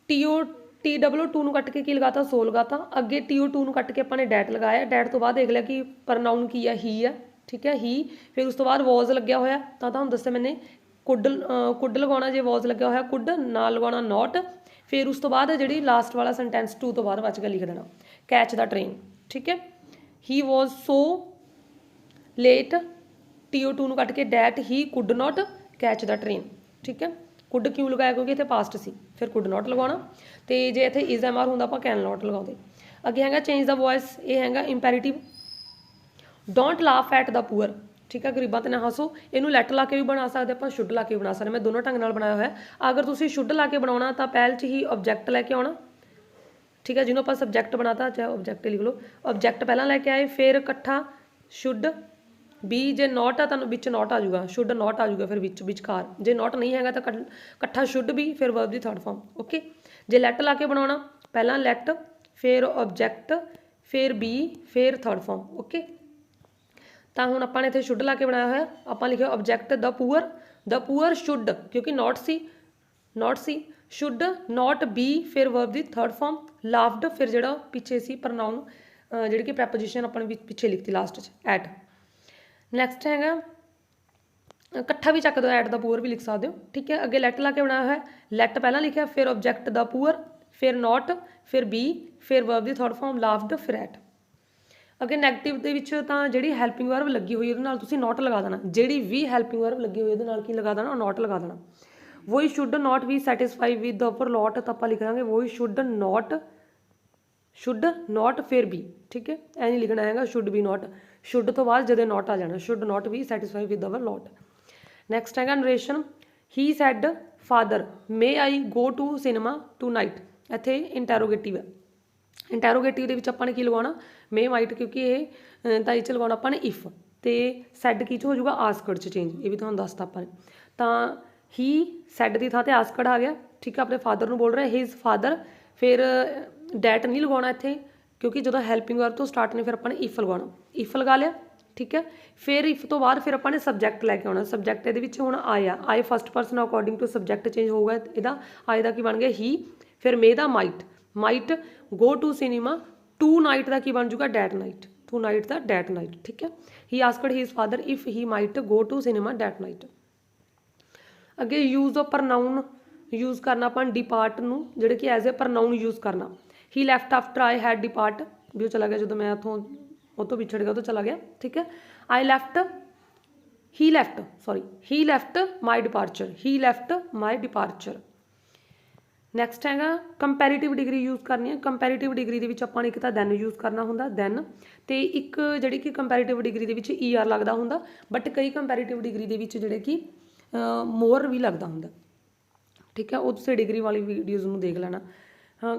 TW ਟੂ ਨੂੰ ਕੱਟ ਕੇ ਕੀ ਲਗਾਤਾ, ਸੋ ਲਗਾਤਾ। ਅੱਗੇ TO ਟੂ ਨੂੰ ਕੱਟ ਕੇ ਆਪਾਂ ਨੇ ਡੈਟ ਲਗਾਇਆ, ਡੈਟ ਤੋਂ ਬਾਅਦ ਦੇਖ ਲਿਆ ਕਿ ਪ੍ਰਨਾਉਨ ਕੀ ਹੈ, ਹੀ ਹੈ। ਠੀਕ ਹੈ, ਹੀ। ਫਿਰ ਉਸ ਤੋਂ ਬਾਅਦ ਵਾਜ਼ ਲੱਗਿਆ ਹੋਇਆ ਤਾਂ ਤੁਹਾਨੂੰ ਦੱਸਿਆ ਮੈਨੇ, ਕੁੱਡ ਲਗਾਉਣਾ। ਜੇ ਵਾਜ਼ ਲੱਗਿਆ ਹੋਇਆ ਕੁੱਡ, ਨਾਲ ਲਗਾਉਣਾ ਨੋਟ। ਫਿਰ ਉਸ ਤੋਂ ਬਾਅਦ ਜਿਹੜੀ ਲਾਸਟ ਵਾਲਾ ਸੈਂਟੈਂਸ ਟੂ ਤੋਂ ਬਾਅਦ ਬਚ ਕੇ ਲਿਖ ਦੇਣਾ, ਕੈਚ ਦਾ ਟ੍ਰੇਨ। ਠੀਕ ਹੈ। He was so late, TO too ਨੂੰ ਕੱਟ ਕੇ that, he could not catch the train. ਠੀਕ ਹੈ। ਕੁੱਡ ਕਿਉਂ ਲਗਾਇਆ, ਕਿਉਂਕਿ ਇੱਥੇ ਪਾਸਟ ਸੀ, ਫਿਰ ਕੁੱਡ ਨੋਟ ਲਗਾਉਣਾ। ਤੇ ਜੇ ਇੱਥੇ ਇਜ਼ MR ਹੁੰਦਾ ਆਪਾਂ ਕੈਨ ਨੋਟ ਲਗਾਉਂਦੇ। ਅੱਗੇ ਹੈਗਾ ਚੇਂਜ ਦਾ ਵੋਇਸ, ਇਹ ਹੈਗਾ imperative. Don't laugh at the poor. ਠੀਕ ਹੈ। ਗਰੀਬਾਂ 'ਤੇ ਨਾ ਹੱਸੋ, ਇਹਨੂੰ ਲੈਟ ਲਾ ਕੇ ਵੀ ਬਣਾ ਸਕਦੇ ਆਪਾਂ, ਸ਼ੁੱਡ ਲਾ ਕੇ ਵੀ ਬਣਾ ਸਕਦੇ। ਮੈਂ ਦੋਨੋਂ ਢੰਗ ਨਾਲ ਬਣਾਇਆ ਹੋਇਆ। ਅਗਰ ਤੁਸੀਂ ਸ਼ੁੱਡ ਲਾ ਕੇ ਬਣਾਉਣਾ ਤਾਂ ਪਹਿਲ 'ਚ ਹੀ ਆਬਜੈਕਟ ਲੈ ਕੇ ਆਉਣਾ। ਠੀਕ ਹੈ। ਜਿਹਨੂੰ ਆਪਾਂ ਸਬਜੈਕਟ ਬਣਾਤਾ, ਚਾਹੇ ਆਬਜੈਕਟ ਲਿਖ ਲਓ, ਆਬਜੈਕਟ ਪਹਿਲਾਂ ਲੈ ਕੇ ਆਏ, ਫਿਰ ਇਕੱਠਾ ਸ਼ੁੱਡ ਬੀ। ਜੇ ਨੋਟ ਆ ਤੁਹਾਨੂੰ ਵਿੱਚ ਨੋਟ ਆ ਜਾਊਗਾ, ਸ਼ੁੱਡ ਨੋਟ ਆ ਜਾਊਗਾ, ਫਿਰ ਵਿਚਕਾਰ। ਜੇ ਨੋਟ ਨਹੀਂ ਹੈਗਾ ਤਾਂ ਇਕੱਠਾ ਸ਼ੁੱਡ ਬੀ, ਫਿਰ ਵਰਬ ਦੀ ਥਰਡ ਫਾਰਮ। ਓਕੇ। ਜੇ ਲੈਟ ਲਾ ਕੇ ਬਣਾਉਣਾ, ਪਹਿਲਾਂ ਲੈਟ, ਫਿਰ ਆਬਜੈਕਟ, ਫਿਰ ਬੀ, ਫਿਰ ਥਰਡ ਫਾਰਮ। ਓਕੇ। ਤਾਂ ਹੁਣ ਆਪਾਂ ਨੇ ਇੱਥੇ ਸ਼ੁੱਡ ਲਾ ਕੇ ਬਣਾਇਆ ਹੋਇਆ, ਆਪਾਂ ਲਿਖਿਆ ਆਬਜੈਕਟ ਦਾ ਪੂਅਰ ਸ਼ੁੱਡ, ਕਿਉਂਕਿ note C should note B, ਫਿਰ ਵਰਬ ਦੀ ਥਰਡ ਫਾਰਮ। ਲਾਫਡ, ਫਿਰ ਜਿਹੜਾ ਪਿੱਛੇ ਸੀ ਪ੍ਰਨਾਉਨ, ਜਿਹੜੀ ਕਿ ਪ੍ਰੈਪੋਜੀਸ਼ਨ ਆਪਾਂ ਨੇ ਪਿੱਛੇ ਲਿਖਤੀ ਲਾਸਟ 'ਚ, ਐਟ। ਨੈਕਸਟ ਹੈਗਾ ਇਕੱਠਾ ਵੀ ਚੱਕ ਦਿਓ, ਐਟ ਦਾ ਪੂਅਰ ਵੀ ਲਿਖ ਸਕਦੇ ਹੋ। ਠੀਕ ਹੈ। ਅੱਗੇ ਲੈਟ ਲਾ ਕੇ ਬਣਾਇਆ ਹੋਇਆ, ਲੈਟ ਪਹਿਲਾਂ ਲਿਖਿਆ, ਫਿਰ ਆਬਜੈਕਟ ਦਾ ਪੂਅਰ, ਫਿਰ ਨੋਟ, ਫਿਰ ਬੀ, ਫਿਰ ਵਰਬ ਦੀ ਥਰਡ ਫਾਰਮ, ਲਾਫਡ, ਫਿਰ ਐਟ। ਅੱਗੇ ਨੈਗੇਟਿਵ ਦੇ ਵਿੱਚ ਤਾਂ ਜਿਹੜੀ ਹੈਲਪਿੰਗ ਵਰਬ ਲੱਗੀ ਹੋਈ ਉਹਦੇ ਨਾਲ ਤੁਸੀਂ ਨੋਟ ਲਗਾ ਦੇਣਾ, ਜਿਹੜੀ ਵੀ ਹੈਲਪਿੰਗ ਵਰਬ ਲੱਗੀ ਹੋਈ ਉਹਦੇ ਨਾਲ ਕੀ ਲਗਾ ਦੇਣਾ, ਨੋਟ ਲਗਾ ਦੇਣਾ। We should not be satisfy with the upper lot, ਤਾਂ ਆਪਾਂ ਲਿਖ ਦਾਂਗੇ ਵੋਈ ਸ਼ੁੱਡ ਨਾਟ ਫਿਰ ਬੀ, ਠੀਕ ਹੈ, ਐ ਨਹੀਂ ਲਿਖਣਾ ਹੈਗਾ ਸ਼ੁੱਡ ਬੀ ਨਾਟ, ਸ਼ੁੱਡ ਤੋਂ ਬਾਅਦ ਜਦੋਂ ਨਾਟ ਆ ਜਾਣਾ, should not be satisfy with our lot. Next ਹੈਗਾ narration, he said father may I go to cinema tonight, ਇੱਥੇ ਇੰਟੈਰੋਗੇਟਿਵ ਹੈ, ਇੰਟੈਰੋਗੇਟਿਵ ਦੇ ਵਿੱਚ ਆਪਾਂ ਨੇ ਕੀ ਲਗਾਉਣਾ, ਮੇ ਮਾਈਟ, ਕਿਉਂਕਿ ਇਹ ਤਾਂ ਇਹ 'ਚ ਲਗਾਉਣਾ ਆਪਾਂ ਨੇ ਇਫ, ਅਤੇ ਸੈਡ ਕੀ 'ਚ ਹੋ ਜਾਊਗਾ, ਆਸਕਡ 'ਚ ਚੇਂਜ, ਇਹ ਵੀ ਤੁਹਾਨੂੰ ਦੱਸਤਾ ਆਪਾਂ ਨੇ। ਤਾਂ ਹੀ ਸੈਡ ਦੀ ਥਾਂ 'ਤੇ ਆਸਕਡ ਆ ਗਿਆ, ਠੀਕ ਹੈ, ਆਪਣੇ ਫਾਦਰ ਨੂੰ ਬੋਲ ਰਿਹਾ ਹਿਜ਼ ਫਾਦਰ, ਫਿਰ ਡੈਟ ਨਹੀਂ ਲਗਾਉਣਾ ਇੱਥੇ, ਕਿਉਂਕਿ ਜਦੋਂ ਹੈਲਪਿੰਗ ਵਰਬ ਤੋਂ ਸਟਾਰਟ ਨੇ ਫਿਰ ਆਪਾਂ ਨੇ ਇਫ ਲਗਾਉਣਾ, ਇਫ ਲਗਾ ਲਿਆ, ਠੀਕ ਹੈ। ਫਿਰ ਇਫ ਤੋਂ ਬਾਅਦ ਫਿਰ ਆਪਾਂ ਨੇ ਸਬਜੈਕਟ ਲੈ ਕੇ ਆਉਣਾ, ਸਬਜੈਕਟ ਇਹਦੇ ਵਿੱਚ ਹੁਣ ਆਇਆ, I first person according to subject change ਹੋਊਗਾ ਇਹਦਾ, ਆਏ ਦਾ ਕੀ ਬਣ ਗਿਆ ਹੀ, ਫਿਰ ਮੇ ਦਾ might go to cinema, tonight ਦਾ ਕੀ ਬਣ ਜੂਗਾ, ਡੈਟ ਨਾਈਟ, ਟੂ ਨਾਈਟ ਦਾ ਡੈਟ ਨਾਈਟ, ਠੀਕ ਹੈ। He asked his father if he might go to cinema that night. ਅੱਗੇ ਯੂਜ਼ ਆਫ ਪ੍ਰਨਾਊਨ ਯੂਜ਼ ਕਰਨਾ ਆਪਾਂ ਡਿਪਾਰਟ ਨੂੰ, ਜਿਹੜੇ ਕਿ ਐਜ਼ ਏ ਪ੍ਰਨਾਊਨ ਯੂਜ਼ ਕਰਨਾ। He left after I had depart, ਵੀ ਉਹ ਚਲਾ ਗਿਆ ਜਦੋਂ ਮੈਂ ਉੱਥੋਂ ਉਹ ਤੋਂ ਵਿਛੜ ਗਿਆ, ਉਹ ਤੋਂ ਚਲਾ ਗਿਆ, ਠੀਕ ਹੈ। ਹੀ ਲੈਫਟ ਮਾਈ ਡਿਪਾਰਚਰ। ਨੈਕਸਟ ਹੈਗਾ ਕੰਪੈਰੀਟਿਵ ਡਿਗਰੀ ਯੂਜ਼ ਕਰਨੀ ਹੈ। ਕੰਪੈਰੀਟਿਵ ਡਿਗਰੀ ਦੇ ਵਿੱਚ ਆਪਾਂ ਨੇ ਇੱਕ ਤਾਂ ਦੈਨ ਯੂਜ਼ ਕਰਨਾ ਹੁੰਦਾ, ਦੈਨ, ਅਤੇ ਇੱਕ ਜਿਹੜੀ ਕਿ ਕੰਪੈਰੀਟਿਵ ਡਿਗਰੀ ਦੇ ਵਿੱਚ ER ਲੱਗਦਾ ਹੁੰਦਾ, ਬਟ ਕਈ ਕੰਪੈਰੀਟਿਵ ਡਿਗਰੀ ਦੇ ਵਿੱਚ ਜਿਹੜੇ ਕਿ ਮੋਰ ਵੀ ਲੱਗਦਾ ਹੁੰਦਾ, ਠੀਕ ਹੈ, ਉਹ ਤੁਸੀਂ ਡਿਗਰੀ ਵਾਲੀ ਵੀਡੀਓਜ਼ ਨੂੰ ਦੇਖ ਲੈਣਾ।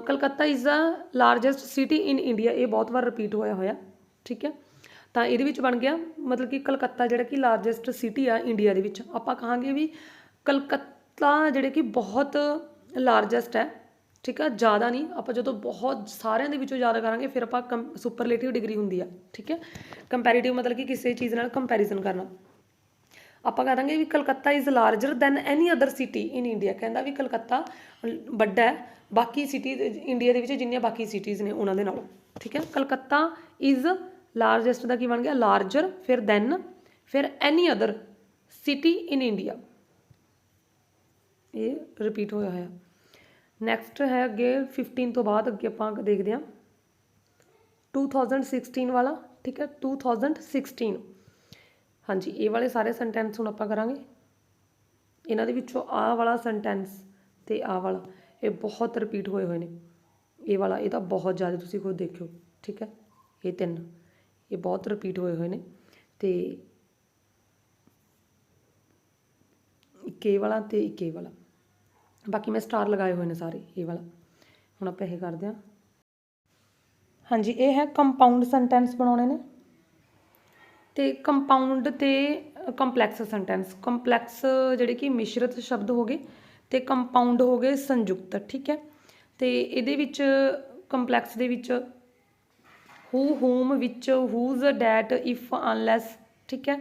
Calcutta is the largest city in India, ਇਹ ਬਹੁਤ ਵਾਰ ਰਿਪੀਟ ਹੋਇਆ, ਠੀਕ ਹੈ। ਤਾਂ ਇਹਦੇ ਵਿੱਚ ਬਣ ਗਿਆ ਮਤਲਬ ਕਿ ਕਲਕੱਤਾ ਜਿਹੜਾ ਕਿ ਲਾਰਜੈਸਟ ਸਿਟੀ ਆ ਇੰਡੀਆ ਦੇ ਵਿੱਚ, ਆਪਾਂ ਕਹਾਂਗੇ ਵੀ ਕਲਕੱਤਾ ਜਿਹੜੇ ਕਿ ਬਹੁਤ ਲਾਰਜੈਸਟ ਹੈ, ਠੀਕ ਹੈ, ਜ਼ਿਆਦਾ ਨਹੀਂ, ਆਪਾਂ ਜਦੋਂ ਬਹੁਤ ਸਾਰਿਆਂ ਦੇ ਵਿੱਚੋਂ ਜ਼ਿਆਦਾ ਕਰਾਂਗੇ ਫਿਰ ਆਪਾਂ ਸੁਪਰਲੇਟਿਵ ਡਿਗਰੀ ਹੁੰਦੀ ਆ, ਠੀਕ ਹੈ। ਕੰਪੈਰੀਟਿਵ ਮਤਲਬ ਕਿ ਕਿਸੇ ਚੀਜ਼ ਨਾਲ ਕੰਪੈਰੀਜ਼ਨ ਕਰਨਾ, ਆਪਾਂ ਕਹਿ ਦਾਂਗੇ ਵੀ Calcutta is larger than any other city in India, ਕਹਿੰਦਾ ਵੀ ਕਲਕੱਤਾ ਵੱਡਾ ਹੈ ਬਾਕੀ ਸਿਟੀ ਇੰਡੀਆ ਦੇ ਵਿੱਚ ਜਿੰਨੀਆਂ ਬਾਕੀ ਸਿਟੀਜ਼ ਨੇ ਉਹਨਾਂ ਦੇ ਨਾਲੋਂ, ਠੀਕ ਹੈ। ਕਲਕੱਤਾ ਇਜ਼ ਲਾਰਜੈਸਟ ਦਾ ਕੀ ਬਣ ਗਿਆ, ਲਾਰਜਰ, ਫਿਰ ਦੈਨ, ਫਿਰ ਐਨੀ ਅਦਰ ਸਿਟੀ ਇਨ ਇੰਡੀਆ, ਇਹ ਰਿਪੀਟ ਹੋਇਆ। ਨੈਕਸਟ ਹੈ ਅੱਗੇ 15 ਤੋਂ ਬਾਅਦ ਅੱਗੇ ਆਪਾਂ ਦੇਖਦੇ ਹਾਂ 2016 ਵਾਲਾ, ਠੀਕ ਹੈ, 2016, ਹਾਂਜੀ, ਇਹ ਵਾਲੇ ਸਾਰੇ ਸੈਂਟੈਂਸ ਹੁਣ ਆਪਾਂ ਕਰਾਂਗੇ। ਇਹਨਾਂ ਦੇ ਵਿੱਚੋਂ ਆਹ ਵਾਲਾ ਸੈਂਟੈਂਸ ਅਤੇ ਆਹ ਵਾਲਾ ਇਹ ਬਹੁਤ ਰਿਪੀਟ ਹੋਏ ਨੇ, ਇਹ ਵਾਲਾ ਇਹ ਤਾਂ ਬਹੁਤ ਜ਼ਿਆਦਾ, ਤੁਸੀਂ ਖੁਦ ਦੇਖਿਓ, ਠੀਕ ਹੈ, ਇਹ ਤਿੰਨ ਇਹ ਬਹੁਤ ਰਿਪੀਟ ਹੋਏ ਨੇ, ਅਤੇ ਇੱਕ ਇਹ ਵਾਲਾ ਅਤੇ ਇੱਕ ਇਹ ਵਾਲਾ, ਬਾਕੀ ਮੈਂ ਸਟਾਰ ਲਗਾਏ ਹੋਏ ਨੇ ਸਾਰੇ, ਇਹ ਵਾਲਾ। ਹੁਣ ਆਪਾਂ ਇਹ ਕਰਦੇ ਹਾਂ, ਹਾਂਜੀ, ਇਹ ਹੈ ਕੰਪਾਊਂਡ ਸੈਂਟੈਂਸ ਬਣਾਉਣੇ ਨੇ, ਅਤੇ ਕੰਪਾਊਂਡ ਅਤੇ ਕੰਪਲੈਕਸ ਸੈਂਟੈਂਸ। ਕੰਪਲੈਕਸ ਜਿਹੜੇ ਕਿ ਮਿਸ਼ਰਤ ਸ਼ਬਦ ਹੋ ਗਏ, ਅਤੇ ਕੰਪਾਊਂਡ ਹੋ ਗਏ ਸੰਯੁਕਤ, ਠੀਕ ਹੈ। ਅਤੇ ਇਹਦੇ ਵਿੱਚ ਕੰਪਲੈਕਸ ਦੇ ਵਿੱਚ ਹੂ, ਹੂਮ, ਵਿੱਚ, ਹੂਜ਼, ਡੈਟ, ਇਫ, ਅਨਲੈਸ, ਠੀਕ ਹੈ,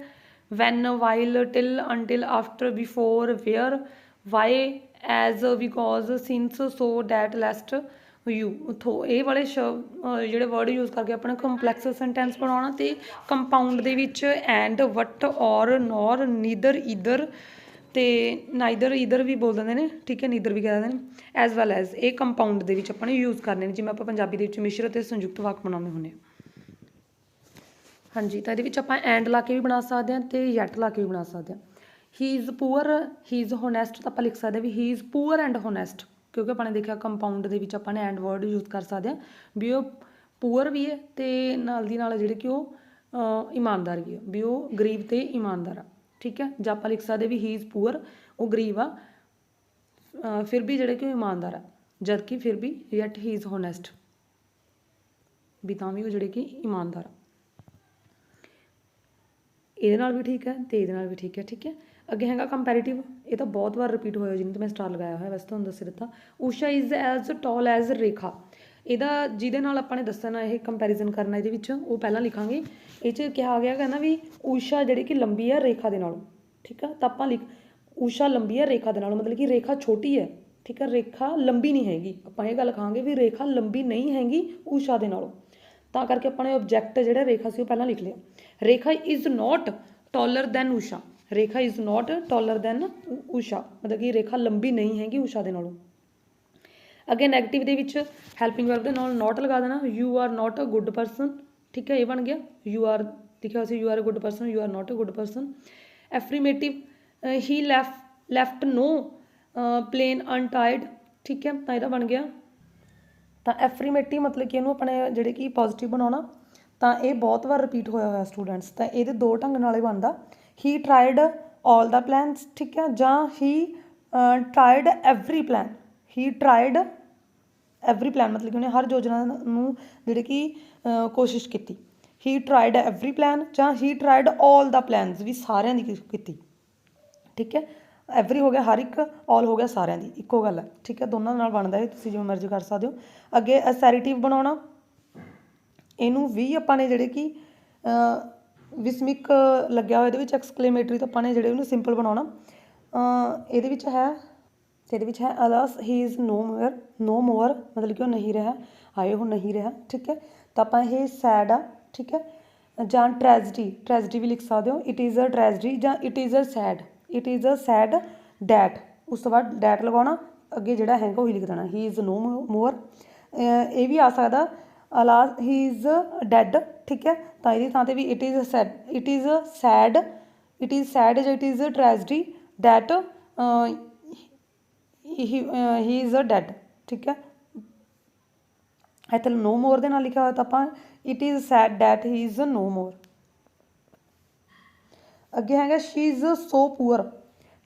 when, while, till, until, after, before, where, why, as, because, since, so, that, lest, you, ਇਹ ਵਾਲੇ ਜਿਹੜੇ ਵਰਡ ਯੂਜ਼ ਕਰਕੇ ਆਪਣਾ ਕੰਪਲੈਕਸ ਸੈਂਟੈਂਸ ਬਣਾਉਣਾ। ਅਤੇ ਕੰਪਾਊਂਡ ਦੇ ਵਿੱਚ ਐਂਡ, ਵਟ, ਔਰ, ਨੌਰ, ਨੀਦਰ, ਈਦਰ, ਅਤੇ ਨਾਈਦਰ, ਈਦਰ ਵੀ ਬੋਲ ਦਿੰਦੇ ਨੇ, ਠੀਕ ਹੈ, ਨੀਦਰ ਵੀ ਕਹਿ ਦਿੰਦੇ ਨੇ, ਐਜ਼ ਵੈਲ ਐਜ਼, ਇਹ ਕੰਪਾਊਂਡ ਦੇ ਵਿੱਚ ਆਪਾਂ ਨੇ ਯੂਜ਼ ਕਰਨੇ ਨੇ, ਜਿਵੇਂ ਆਪਾਂ ਪੰਜਾਬੀ ਦੇ ਵਿੱਚ ਮਿਸ਼ਰਤ ਅਤੇ ਸੰਯੁਕਤ ਵਾਕ ਬਣਾਉਂਦੇ ਹੁੰਦੇ ਹਾਂ। ਹਾਂਜੀ, ਤਾਂ ਇਹਦੇ ਵਿੱਚ ਆਪਾਂ ਐਂਡ ਲਾ ਕੇ ਵੀ ਬਣਾ ਸਕਦੇ ਹਾਂ ਅਤੇ ਯੈਟ ਲਾ ਕੇ ਵੀ ਬਣਾ ਸਕਦੇ ਹਾਂ। He is poor, he is honest, ਤਾਂ ਆਪਾਂ ਲਿਖ ਸਕਦੇ ਹਾਂ ਵੀ he is poor and honest, ਕਿਉਂਕਿ ਆਪਾਂ ਨੇ ਦੇਖਿਆ ਕੰਪਾਊਂਡ ਦੇ ਵਿੱਚ ਆਪਾਂ ਨੇ ਐਂਡ ਵਰਡ ਯੂਜ਼ ਕਰ ਸਕਦੇ ਹਾਂ ਵੀ ਉਹ ਪੂਅਰ ਵੀ ਹੈ ਅਤੇ ਨਾਲ ਦੀ ਨਾਲ ਜਿਹੜੇ ਕਿ ਉਹ ਇਮਾਨਦਾਰ ਵੀ ਹੈ, ਵੀ ਉਹ ਗਰੀਬ ਅਤੇ ਇਮਾਨਦਾਰ ਆ, ਠੀਕ ਹੈ। ਜਾਂ ਆਪਾਂ ਲਿਖ ਸਕਦੇ ਵੀ ਹੀ ਇਜ਼ ਪੂਅਰ, ਉਹ ਗਰੀਬ ਆ, ਫਿਰ ਵੀ ਜਿਹੜੇ ਕਿ ਉਹ ਇਮਾਨਦਾਰ ਆ, ਜਦ ਕਿ ਫਿਰ ਵੀ ਯੈਟ ਹੀ ਇਜ਼ ਹੋਨੈਸਟ, ਵੀ ਤਾਂ ਵੀ ਉਹ ਜਿਹੜੇ ਕਿ ਇਮਾਨਦਾਰ ਆ। ਇਹਦੇ ਨਾਲ ਵੀ ਠੀਕ ਹੈ ਅਤੇ ਇਹਦੇ ਨਾਲ ਵੀ ਠੀਕ ਹੈ, ਠੀਕ ਹੈ। ਅੱਗੇ ਹੈਗਾ ਕੰਪੈਰੀਟਿਵ, ਇਹ ਤਾਂ ਬਹੁਤ ਵਾਰ ਰਿਪੀਟ ਹੋਇਆ, ਜਿਹਨੂੰ ਤਾਂ ਮੈਂ ਸਟਾਰ ਲਗਾਇਆ ਹੋਇਆ, ਵੈਸੇ ਤੁਹਾਨੂੰ ਦੱਸ ਦਿੱਤਾ। Usha is as tall as Rekha, ਇਹਦਾ ਜਿਹਦੇ ਨਾਲ ਆਪਾਂ ਨੇ ਦੱਸਣਾ ਇਹ ਕੰਪੈਰੀਜ਼ਨ ਕਰਨਾ, ਇਹਦੇ ਵਿੱਚ ਉਹ ਪਹਿਲਾਂ ਲਿਖਾਂਗੇ। ਇਹ 'ਚ ਕਿਹਾ ਗਿਆ ਕਹਿੰਦਾ ਵੀ ਊਸ਼ਾ ਜਿਹੜੀ ਕਿ ਲੰਬੀ ਹੈ ਰੇਖਾ ਦੇ ਨਾਲੋਂ, ਠੀਕ ਆ, ਤਾਂ ਆਪਾਂ ਊਸ਼ਾ ਲੰਬੀ ਹੈ ਰੇਖਾ ਦੇ ਨਾਲੋਂ, ਮਤਲਬ ਕਿ ਰੇਖਾ ਛੋਟੀ ਹੈ, ਠੀਕ ਹੈ, ਰੇਖਾ ਲੰਬੀ ਨਹੀਂ ਹੈਗੀ, ਆਪਾਂ ਇਹ ਗੱਲ ਕਹਾਂਗੇ ਵੀ ਰੇਖਾ ਲੰਬੀ ਨਹੀਂ ਹੈਗੀ ਊਸ਼ਾ ਦੇ ਨਾਲੋਂ, ਤਾਂ ਕਰਕੇ ਆਪਾਂ ਨੇ ਓਬਜੈਕਟ ਜਿਹੜਾ ਰੇਖਾ ਸੀ ਉਹ ਪਹਿਲਾਂ ਲਿਖ ਲਿਆ। Rekha is not taller than Usha, Rekha is not taller than Usha, ਮਤਲਬ ਕਿ ਰੇਖਾ ਲੰਬੀ ਨਹੀਂ ਹੈਗੀ ਊਸ਼ਾ ਦੇ ਨਾਲੋਂ। ਅੱਗੇ ਨੈਗੇਟਿਵ ਦੇ ਵਿੱਚ ਹੈਲਪਿੰਗ ਵਰਬ ਦੇ ਨਾਲ ਨੋਟ ਲਗਾ ਦੇਣਾ, you are not a good person, ठीक है, ये बन गया यू आर लिखा हुआ you are a good person, you are not a good person. Affirmative he left no plain untied, ठीक है, तो यह बन गया। तो एफरीमेटिव मतलब कि अपने ਜਿਹੜੇ कि पॉजिटिव बनाना, तो ये बहुत बार रिपीट होया हुआ स्टूडेंट्स। तो ये दो ढंग नाल बनता, he tried all the planus, ठीक है, जां he tried every plan, he tried every plan मतलब कि उन्हें हर योजना नूं जिहड़ी कि कोशिश की। ही ट्राइड एवरी प्लैन जां he tried all the planus, भी सारिਆਂ ਦੀ ਕੀਤੀ, ठीक है। एवरी हो गया हर एक, ऑल हो गया सारिਆਂ ਦੀ, ਇੱਕੋ ਗੱਲ है, ठीक है, दोनों नाल बनता है, तुसीं जिवें मर्जी कर सकते हो। अगे असैरिटिव बनाउणा, ਇਹਨੂੰ ਵੀ ਆਪਾਂ ਨੇ ਜਿਹੜੇ ਕਿ ਵਿਸਮਿਕ ਲੱਗਿਆ ਹੋਇਆ ਇਹਦੇ ਵਿੱਚ ਐਕਸਕਲੇਮੇਟਰੀ, ਤਾਂ ਆਪਾਂ ਨੇ ਜਿਹੜੇ ਉਹਨੂੰ ਸਿੰਪਲ ਬਣਾਉਣਾ। ਇਹਦੇ ਵਿੱਚ ਹੈ ਅਲਸ ਹੀ ਇਜ਼ नो मोर मतलब कि ਉਹ ਨਹੀਂ ਰਿਹਾ, ਆਏ ਉਹ ਨਹੀਂ ਰਿਹਾ, ਠੀਕ ਹੈ। ਤਾਂ ਆਪਾਂ ਇਹ ਸੈਡ ਆ, ਠੀਕ ਹੈ, ਜਾਂ ਟ੍ਰੈਜਡੀ ਵੀ ਲਿਖ ਸਕਦੇ ਹੋ, ਇਟ ਇਜ਼ ਅ ਟ੍ਰੈਜਡੀ ਜਾਂ it is a said that, ਉਸ ਤੋਂ ਬਾਅਦ ਡੈਟ ਲਗਾਉਣਾ, ਅੱਗੇ ਜਿਹੜਾ ਹੈਗਾ ਉਹੀ ਲਿਖ ਦੇਣਾ, ਹੀ ਇਜ਼ नो मोर। ਇਹ ਵੀ ਆ ਸਕਦਾ ਅਲਾਸ ਹੀ ਇਜ਼ ਡੈਡ, ਠੀਕ ਹੈ, ਤਾਂ ਇਹਦੀ ਥਾਂ 'ਤੇ ਵੀ ਇਟ ਇਜ਼ ਸੈਡ ਜਾਂ it is tragedy that he is a dead, ਠੀਕ ਹੈ। ਇੱਥੇ नो मोर ਦੇ ਨਾਲ ਲਿਖਿਆ ਹੋਇਆ, ਤਾਂ ਆਪਾਂ it is said that he is no more. ਅੱਗੇ ਹੈਗਾ she is so poor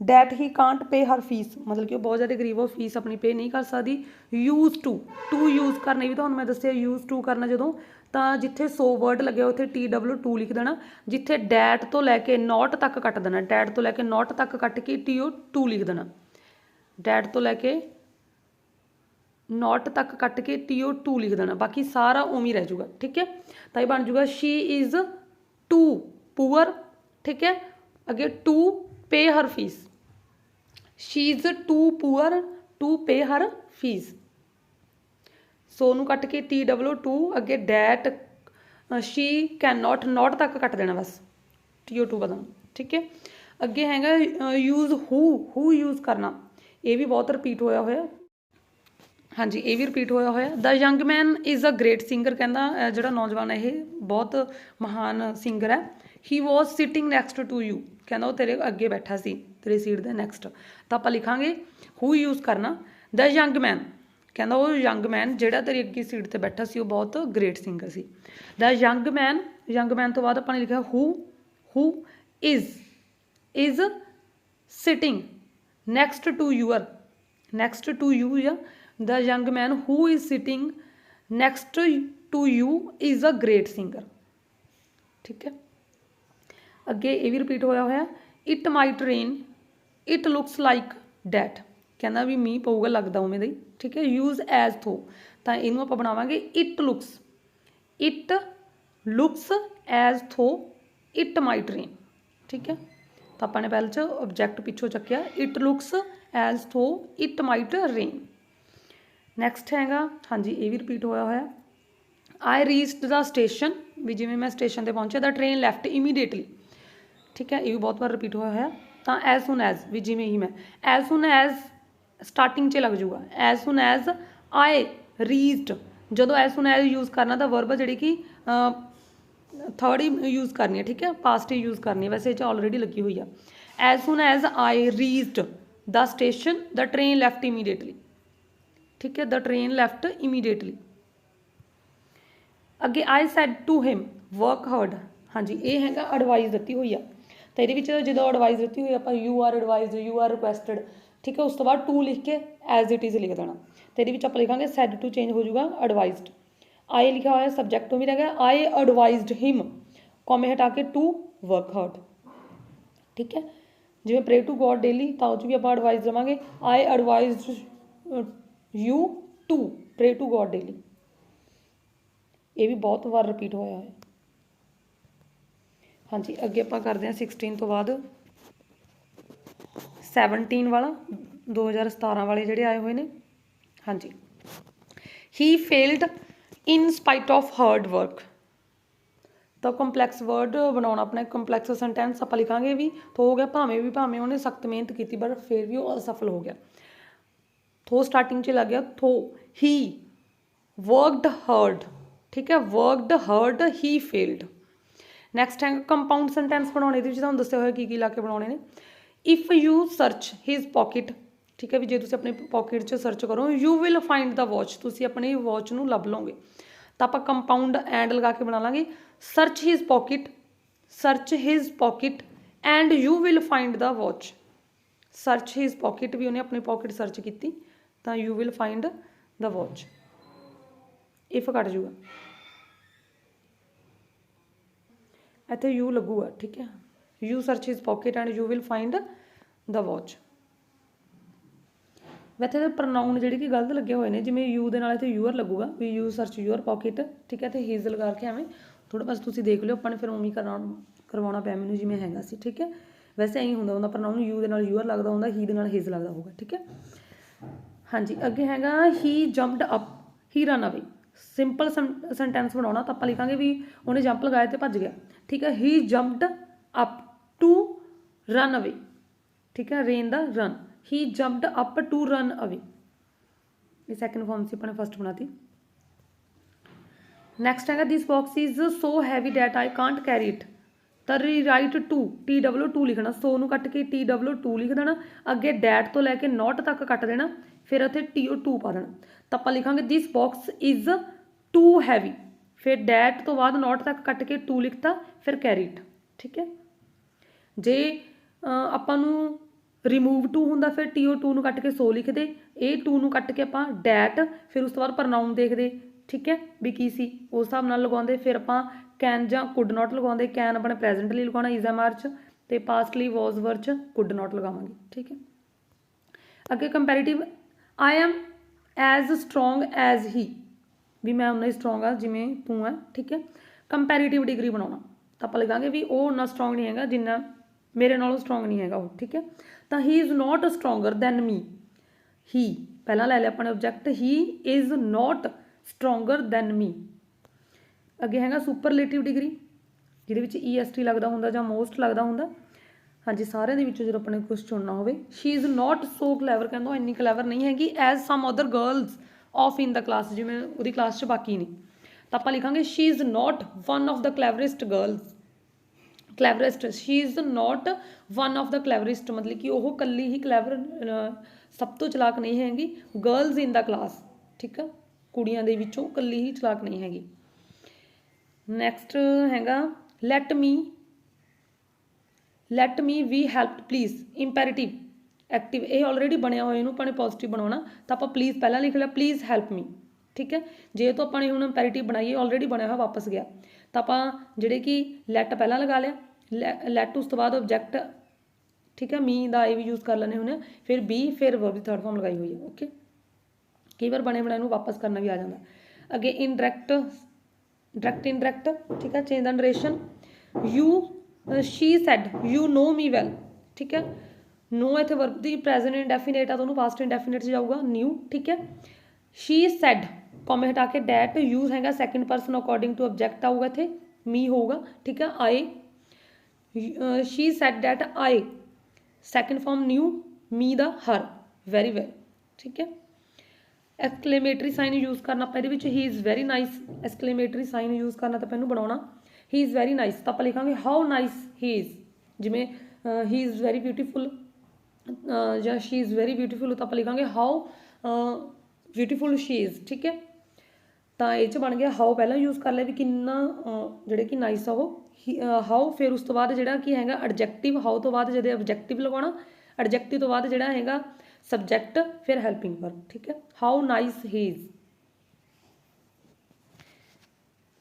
that he can't pay her fees, मतलब कि ਉਹ ਬਹੁਤ ਜ਼ਿਆਦਾ ਗਰੀਬ, ਉਹ ਫੀਸ ਆਪਣੀ ਪੇ ਨਹੀਂ ਕਰ ਸਕਦੀ। ਯੂਜ਼ ਟੂ ਯੂਜ਼ ਕਰਨਾ ਵੀ ਤੁਹਾਨੂੰ ਮੈਂ ਦੱਸਿਆ, ਯੂਜ਼ ਟੂ ਕਰਨਾ ਜਦੋਂ, ਤਾਂ ਜਿੱਥੇ ਸੋ ਵਰਡ ਲੱਗਿਆ ਉੱਥੇ TW2 ਲਿਖ ਦੇਣਾ, ਜਿੱਥੇ ਡੈਟ ਤੋਂ ਲੈ ਕੇ ਨੋਟ ਤੱਕ ਕੱਟ ਦੇਣਾ, ਡੈਟ ਤੋਂ ਲੈ ਕੇ ਨੋਟ ਤੱਕ ਕੱਟ ਕੇ TO2 ਲਿਖ ਦੇਣਾ, ਡੈਟ ਤੋਂ ਲੈ ਕੇ ਨੋਟ ਤੱਕ ਕੱਟ ਕੇ TO2 ਲਿਖ ਦੇਣਾ, ਬਾਕੀ ਸਾਰਾ ਉਵੇਂ ਹੀ ਰਹਿ ਜਾਊਗਾ, ਠੀਕ ਹੈ। ਤਾਂ ਇਹ ਬਣ ਜਾਊਗਾ ਸ਼ੀ ਇਜ਼ ਟੂ ਪੂਅਰ, ਠੀਕ ਹੈ। ਅੱਗੇ to pay her fees, she is too poor to pay her fees, so ਨੂੰ ਕੱਟ ਕੇ TW2, ਅੱਗੇ ਡੈਟ ਸ਼ੀ ਕੈਨ ਨੋਟ ਤੱਕ ਕੱਟ ਦੇਣਾ ਬਸ, TO2 ਬਦਲਣਾ, ਠੀਕ ਹੈ। ਅੱਗੇ ਹੈਗਾ ਯੂਜ਼ ਹੂ ਯੂਜ਼ ਕਰਨਾ, ਇਹ ਵੀ ਬਹੁਤ ਰਿਪੀਟ ਹੋਇਆ, ਹਾਂਜੀ, ਇਹ ਵੀ ਰਿਪੀਟ ਹੋਇਆ। The young man is a great singer, ਕਹਿੰਦਾ ਜਿਹੜਾ ਨੌਜਵਾਨ ਹੈ ਇਹ ਬਹੁਤ ਮਹਾਨ ਸਿੰਗਰ ਹੈ। He was sitting next to you, ਕਹਿੰਦਾ ਉਹ ਤੇਰੇ ਅੱਗੇ ਬੈਠਾ ਸੀ, ਤੇਰੀ ਸੀਟ ਦੇ ਨੈਕਸਟ, ਤਾਂ ਆਪਾਂ ਲਿਖਾਂਗੇ ਹੂ ਯੂਜ਼ ਕਰਨਾ। ਦ ਯੰਗ ਮੈਨ, ਕਹਿੰਦਾ ਉਹ ਯੰਗ ਮੈਨ ਜਿਹੜਾ ਤੇਰੀ ਅੱਗੇ ਸੀਟ 'ਤੇ ਬੈਠਾ ਸੀ ਉਹ ਬਹੁਤ ਗ੍ਰੇਟ ਸਿੰਗਰ ਸੀ। ਦ ਯੰਗ ਮੈਨ ਤੋਂ ਬਾਅਦ ਆਪਾਂ ਨੇ ਲਿਖਿਆ who is sitting next to you ਜਾਂ the young man who is sitting next to you is a great singer, ਠੀਕ ਹੈ। ਅੱਗੇ ਇਹ ਵੀ ਰਿਪੀਟ ਹੋਇਆ it might rain it looks like that, ਕਹਿੰਦਾ ਵੀ ਮੀਂਹ ਪਊਗਾ, ਲੱਗਦਾ ਉਵੇਂ ਦਾ ਹੀ, ਠੀਕ ਹੈ। ਯੂਜ਼ ਐਜ਼ ਥੋ, ਤਾਂ ਇਹਨੂੰ ਆਪਾਂ ਬਣਾਵਾਂਗੇ ਇਟ ਲੁਕਸ ਐਜ਼ ਥੋ ਇਟ ਮਾਈਟ ਰੇਨ, ਠੀਕ ਹੈ। ਤਾਂ ਆਪਾਂ ਨੇ ਪਹਿਲਾਂ 'ਚ ਆਬਜੈਕਟ ਪਿੱਛੋਂ ਚੱਕਿਆ, ਇਟ ਲੁਕਸ ਐਜ਼ ਥੋ ਇਟ ਮਾਈਟ ਰੇਨ। ਨੈਕਸਟ ਹੈਗਾ, ਹਾਂਜੀ, ਇਹ ਵੀ ਰਿਪੀਟ ਹੋਇਆ ਆਈ ਰੀਚਡ ਦਾ ਸਟੇਸ਼ਨ, ਵੀ ਜਿਵੇਂ ਮੈਂ ਸਟੇਸ਼ਨ 'ਤੇ ਪਹੁੰਚਿਆ, ਦਾ ਟ੍ਰੇਨ ਲੈਫਟ ਇਮੀਡੀਏਟਲੀ, ਠੀਕ ਹੈ, ਇਹ ਵੀ ਬਹੁਤ ਵਾਰ ਰਿਪੀਟ ਹੋਇਆ। ਤਾਂ ਐਜ਼ ਸੂਨ ਐਜ਼, ਵੀ ਜਿਵੇਂ ਹੀ ਮੈਂ, ਐਜ਼ ਸੂਨ ਐਜ਼ ਸਟਾਰਟਿੰਗ 'ਚ ਲੱਗ ਜਾਊਗਾ, as soon as I reached, ਜਦੋਂ ਐਜ਼ ਸੂਨ ਐਜ਼ ਯੂਜ਼ ਕਰਨਾ ਤਾਂ ਵਰਬ ਜਿਹੜੀ ਕਿ ਥਰਡ ਹੀ ਯੂਜ਼ ਕਰਨੀ ਹੈ, ਠੀਕ ਹੈ, ਪਾਸਟ ਹੀ ਯੂਜ਼ ਕਰਨੀ ਹੈ, ਵੈਸੇ ਇਹ 'ਚ ਆਲਰੇਡੀ ਲੱਗੀ ਹੋਈ ਆ। As soon as I reached the station the train left immediately, ਠੀਕ ਹੈ, ਦਾ ਟ੍ਰੇਨ ਲੈਫਟ ਇਮੀਡੀਏਟਲੀ। ਅੱਗੇ I said to him work hard, ਹਾਂਜੀ, ਇਹ ਹੈਗਾ ਐਡਵਾਈਸ ਦਿੱਤੀ ਹੋਈ ਆ, ਤਾਂ ਇਹਦੇ ਵਿੱਚ ਜਦੋਂ ਐਡਵਾਈਸ ਦਿੱਤੀ ਹੋਈ ਆਪਾਂ you are advised, you are requested, ਠੀਕ ਹੈ, ਉਸ ਤੋਂ ਬਾਅਦ ਟੂ ਲਿਖ ਕੇ ਐਜ਼ ਇਟ ਇਜ਼ ਲਿਖ ਦੇਣਾ, ਅਤੇ ਇਹਦੇ ਵਿੱਚ ਆਪਾਂ ਲਿਖਾਂਗੇ ਸੈਡ ਟੂ ਚੇਂਜ ਹੋ ਜਾਊਗਾ ਐਡਵਾਈਜ਼ਡ। ਆਈ ਲਿਖਿਆ ਹੋਇਆ ਸਬਜੈਕਟ ਤੋਂ ਵੀ ਰਹਿ ਗਿਆ, ਆਈ ਐਡਵਾਈਜ਼ਡ ਹਿਮ, ਕੌਮੇ ਹਟਾ ਕੇ ਟੂ ਵਰਕ ਹਾਰਡ, ਠੀਕ ਹੈ। ਜਿਵੇਂ ਪ੍ਰੇ ਟੂ ਗੋਡ ਡੇਲੀ, ਤਾਂ ਉਹ 'ਚ ਵੀ ਆਪਾਂ ਐਡਵਾਈਜ਼ ਦੇਵਾਂਗੇ, I advised you to pray to God daily, ਇਹ ਵੀ ਬਹੁਤ ਵਾਰ ਰਿਪੀਟ ਹੋਇਆ ਹੈ। ਹਾਂਜੀ, ਅੱਗੇ ਆਪਾਂ ਕਰਦੇ ਹਾਂ 16 ਤੋਂ ਬਾਅਦ 17 ਵਾਲਾ, 2017 ਵਾਲੇ ਜਿਹੜੇ ਆਏ ਹੋਏ ਨੇ। ਹਾਂਜੀ, he failed in spite of hard work, ਤਾਂ ਕੰਪਲੈਕਸ ਵਰਡ ਬਣਾਉਣਾ ਆਪਣਾ, ਕੰਪਲੈਕਸ ਸੈਂਟੈਂਸ ਆਪਾਂ ਲਿਖਾਂਗੇ ਵੀ ਥੋ ਹੋ ਗਿਆ, ਭਾਵੇਂ ਉਹਨੇ ਸਖਤ ਮਿਹਨਤ ਕੀਤੀ ਪਰ ਫਿਰ ਵੀ ਉਹ ਅਸਫਲ ਹੋ ਗਿਆ, ਥੋ ਸਟਾਰਟਿੰਗ 'ਚ ਲੱਗ ਗਿਆ ਥੋ। ਹੀ ਵਰਕਡ ਹਾਰਡ, ठीक है, worked, heard, he failed. Next है कंपाउंड सेंटेंस बनाने, ये तुहानूं दस्सिया होया की ला के बनाने ने। If you search his pocket, ठीक है भी जे तुसीं अपनी पॉकेट 'ਚ सर्च करो, you will find the watch, तुसीं अपनी वॉच नूं लभ लोगे। तो आप कंपाउंड एंड लगा के बना लांगे, search his pocket, search his pocket and you will find the watch. Search his pocket भी उन्हें अपनी पॉकेट सर्च की, तो you will find the watch. If कट जूगा, इत्थे यू लगूगा, ठीक है, you search his pocket and you will find the watch. वैसे तो प्रनाउन जिहड़े कि गलत लगे हुए हैं, जिवें यू दे नाल इत्थे यूअर लगूगा भी यू सर्च यूअर पॉकेट, ठीक है, तो हिज लगा के एवें थोड़ा बस तुसीं देख लिओ, अपने फिर उवें करवाउणा पिया मैनूं जिवें हैगा सी, ठीक है। वैसे ऐं हुंदा प्रनाउन यू दे नाल यूअर लगदा हुंदा, ही दे नाल हिज लगदा होगा, ठीक है। हाँ जी, अगे हैगा ही जंपड अप, ही रन अवे। सिंपल सेंटेंस बनाउणा तो आपां लिखांगे भी उन्हें जंप लगाया तो भज गया, ठीक है। He jumped up to run away, ठीक है, ran the run, he jumped up to run away. ये सैकेंड फॉर्म से अपने फर्स्ट बनाती। नैक्सट है this box is so heavy that I can't carry it, तो रीराइट टू, TW2 लिखना, सो नूं कट के TW2 लिख देना, अगे डैट तो लैके नॉट तक कट देना, फिर इत्थे TO2 पा देना। तो आपां लिखांगे this box is too heavy, फिर डैट तो बाद नॉट तक कट के टू लिखता, फिर कैरी इट, ठीक है। जे आपां नूं रिमूव टू हुंदा, फिर TO2 नूं कट के सो लिखदे, ए टू नूं कट के आपां डैट, फिर उस तो बाद प्रनाउन देखदे, ठीक है भी की सी उस हिसाब नाल लगाउंदे, फिर आपां कैन जां कुड नॉट लगाउंदे, कैन अपने प्रैजेंट लई लगाउणा इज एम आर च, ते पास्ट लई वॉज वर च कुड नॉट लगावांगे, ठीक है। अगे comparative, I am as strong as he, भी मैं उन्ना ही स्ट्रोंग आ जिवें तू है, ठीक है। कंपैरेटिव डिग्री बनाउणा तो आपां लिखांगे भी वो उन्ना स्ट्रोंग नहीं हैगा जिन्ना मेरे नालों स्ट्रोंग नहीं हैगा वो, ठीक है। तो he is not stronger than me, he पहला लै लिया अपने object, he is not stronger than me. अगे हैगा सुपरलेटिव डिग्री, जिहदे विच EST लगदा हुंदा जां मोस्ट लगदा हुंदा। हाँ जी, सारे दे विचों जदों अपने कुछ चुनना होवे, she is not so clever, कहंदा इन्नी क्लैवर नहीं हैगी as some other girls of in the class, जिवें उहदी क्लास च बाकी नहीं। तो आपां लिखांगे she is not one of the cleverest girls, cleverest, she is not one of the cleverest, मतलब कि वह कल्ली ही क्लैवर सब तो चलाक नहीं हैगी गर्ल्स इन द क्लास, ठीक है, कुड़ियां दे विचों कल्ली ही चलाक नहीं हैगी। नैक्सट हैगा let me we help please, imperative active, ये ऑलरेडी बनया होया, इहनूं अपने पॉजिटिव बनाउणा, तो आप प्लीज़ पहला लिख लिया, प्लीज़ हैल्प मी, ठीक है। जे तो अपने हुण इंपैरेटिव बनाइए ऑलरेडी बनया हुआ वापस गया, तो आप जिहड़े कि लैट पहला लगा लिया, लैट उस तो बाद ऑब्जैक्ट, ठीक है, मी दा ए भी यूज़ कर लेने हुणे, फिर बी, फिर वर्ब दी थर्ड फॉर्म लगाई हुई है, ओके। कई बार बने बनाए नूं वापस करना भी आ जाता। अगे इनडायरैक्ट, डायरैक्ट इनडायरैक्ट, ठीक है, change the narration, you she said you know me well, ठीक है। नो इत्थे वर्ब दी प्रेजेंट इंडेफिनेट आ, तो पास्ट इंडेफिनेट जाऊगा न्यू, ठीक है। शी सैड कॉमे हटा के डैट, यूज हैगा second person according to object आऊगा, इत्थे मी होगा, ठीक है। I, she said that I, second form knew, me the her, very well, ठीक है। एक्सक्लेमेटरी साइन यूज़ करना आप he is very nice, exclamatory sign use करना तो पैनू बनाना ही इज़ वेरी नाइस, तो आप लिखांगे हाउ नाइस ही इज़, जिमें ही इज़ वेरी ब्यूटीफुल या शी इज़ वेरी ब्यूटीफुल, तो आप लिखांगे हाउ ब्यूटीफुल शी इज़, ठीक है। तो ये बन गया हाउ पहला यूज़ कर लिया भी किन्ना जिहड़े कि नाइस आ वो, हाउ फिर उस तो बाद जिहड़ा कि हैगा एडजैक्टिव, हाउ तो बाद जदे ऑब्जैक्टिव लगाउणा, एडजैक्टिव तो बाद जिहड़ा हैगा सब्जैक्ट, फिर हैल्पिंग वर्ब, ठीक है। How nice he is.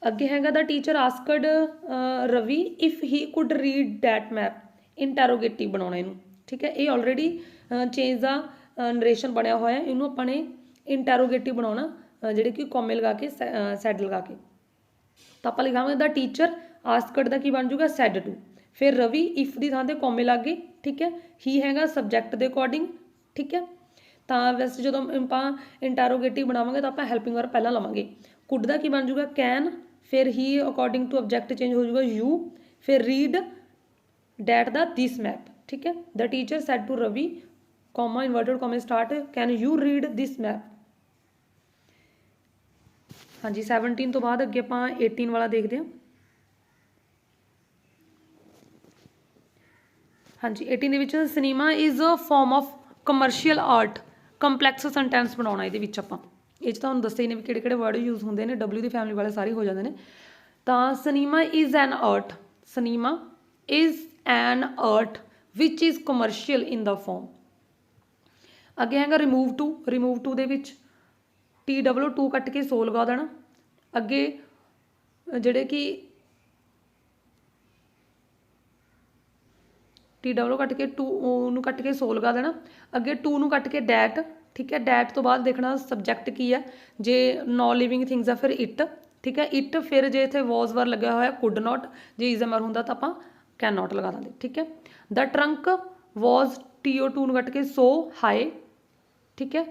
अगे हैगा the teacher asked Ravi if he could read that map, interrogative बनाउणा इनू, ठीक है। ये ऑलरेडी चेंज द नरेशन बनया होया, इनू अपने इंटैरोगेटिव बनाउणा जिहड़े कि कॉमे लगा के सैड लगा के, तो आप लिखांगे द टीचर आस्कड दा की बन जूगा सैड टू, फिर रवि इफ दी थां ते कॉमे लग गए, ठीक है। ही हैगा सब्जैक्ट के अकॉर्डिंग, ठीक है। तो वैसे जो आप इंटैरोगेटिव बनावांगे तो आप हैल्पिंग वर्ब पहला लवांगे, कुड दा की बन जूगा कैन, फिर he according to object change हो जाएगा यू, फिर read that the this map, ठीक है। The teacher said to Ravi comma inverted comma start can you read this map. हाँ जी 17 तो बाद अगे ਆਪਾਂ 18 वाला देखते हैं। हाँ जी 18 ਦੇ ਵਿੱਚ cinema is a form of commercial art. Complex sentence ਬਣਾਉਣਾ ਇਹਦੇ ਵਿੱਚ ਆਪਾਂ, ਇਹ 'ਚ ਤੁਹਾਨੂੰ ਦੱਸਿਆ ਹੀ ਨੇ ਵੀ ਕਿਹੜੇ ਕਿਹੜੇ ਵਰਡ ਯੂਜ਼ ਹੁੰਦੇ ਨੇ, ਡਬਲਿਊ ਦੀ ਫੈਮਿਲੀ ਵਾਲੇ ਸਾਰੇ ਹੋ ਜਾਂਦੇ ਨੇ। ਤਾਂ cinema is an art, cinema is an art which is commercial in the form. ਅੱਗੇ ਹੈਗਾ ਰਿਮੂਵ ਟੂ, ਰਿਮੂਵ ਟੂ ਦੇ ਵਿੱਚ TW2 ਕੱਟ ਕੇ ਸੋ ਲਗਾ ਦੇਣਾ। ਅੱਗੇ ਜਿਹੜੇ ਕਿ TW ਕੱਟ ਕੇ 2 ਨੂੰ ਕੱਟ ਕੇ ਸੋ ਲਗਾ ਦੇਣਾ। ਅੱਗੇ 2 ਨੂੰ ਕੱਟ ਕੇ ਡੈਟ, ਠੀਕ ਹੈ। ਡੈਟ ਤੋਂ ਬਾਅਦ ਦੇਖਣਾ ਸਬਜੈਕਟ ਕੀ ਹੈ, ਜੇ ਨॉन ਲਿਵਿੰਗ ਥਿੰਗਸ ਆ ਫਿਰ ਇਟ, ਠੀਕ ਹੈ। ਇਟ ਫਿਰ ਜੇ ਇੱਥੇ ਵਾਜ਼ ਵਰ ਲੱਗਿਆ ਹੋਇਆ ਕੁਡ ਨਾਟ, ਜੇ ਇਜ਼ ਐਮਰ ਹੁੰਦਾ ਤਾਂ ਆਪਾਂ ਕੈਨ ਨਾਟ ਲਗਾ ਦਿੰਦੇ, ਠੀਕ ਹੈ। ਦ ਟਰੰਕ ਵਾਜ਼ TO2 ਨੂੰ ਕੱਟ ਕੇ ਸੋ ਹਾਈ, ਠੀਕ ਹੈ।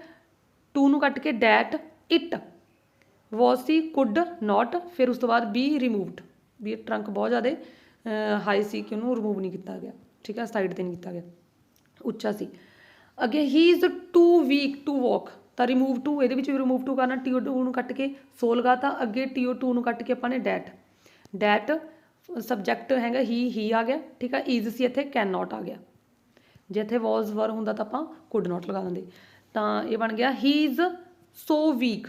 2 ਨੂੰ ਕੱਟ ਕੇ that, it was she could not, ਫਿਰ ਉਸ ਤੋਂ ਬਾਅਦ ਬੀ ਰਿਮੂਵਡ, ਵੀ ਟਰੰਕ ਬਹੁਤ ਜ਼ਿਆਦਾ ਹਾਈ ਸੀ ਕਿ ਉਹਨੂੰ ਰਿਮੂਵ ਨਹੀਂ ਕੀਤਾ ਗਿਆ, ਠੀਕ ਹੈ, ਸਾਈਡ 'ਤੇ ਨਹੀਂ ਕੀਤਾ ਗਿਆ, ਉੱਚਾ ਸੀ। ਅੱਗੇ he is too weak to walk, ਤਾਂ ਰਿਮੂਵ ਟੂ ਇਹਦੇ ਵਿੱਚ ਵੀ ਰਿਮੂਵ ਟੂ ਕਰਨਾ। TO2 ਨੂੰ ਕੱਟ ਕੇ ਸੋ ਲਗਾਤਾ। ਅੱਗੇ TO2 ਨੂੰ ਕੱਟ ਕੇ ਆਪਾਂ ਨੇ ਡੈਟ, ਡੈਟ ਸਬਜੈਕਟ ਹੈਗਾ ਹੀ ਆ ਗਿਆ, ਠੀਕ ਹੈ। ਇਜ਼ ਸੀ ਇੱਥੇ ਕੈਨ ਨਾਟ ਆ ਗਿਆ, ਜੇ ਇੱਥੇ ਵਾਜ਼ ਵਰ ਹੁੰਦਾ ਤਾਂ ਆਪਾਂ ਕੁਡ ਨਾਟ ਲਗਾ ਦਿੰਦੇ। ਤਾਂ ਇਹ ਬਣ ਗਿਆ ਹੀ ਇਜ਼ ਸੋ ਵੀਕ,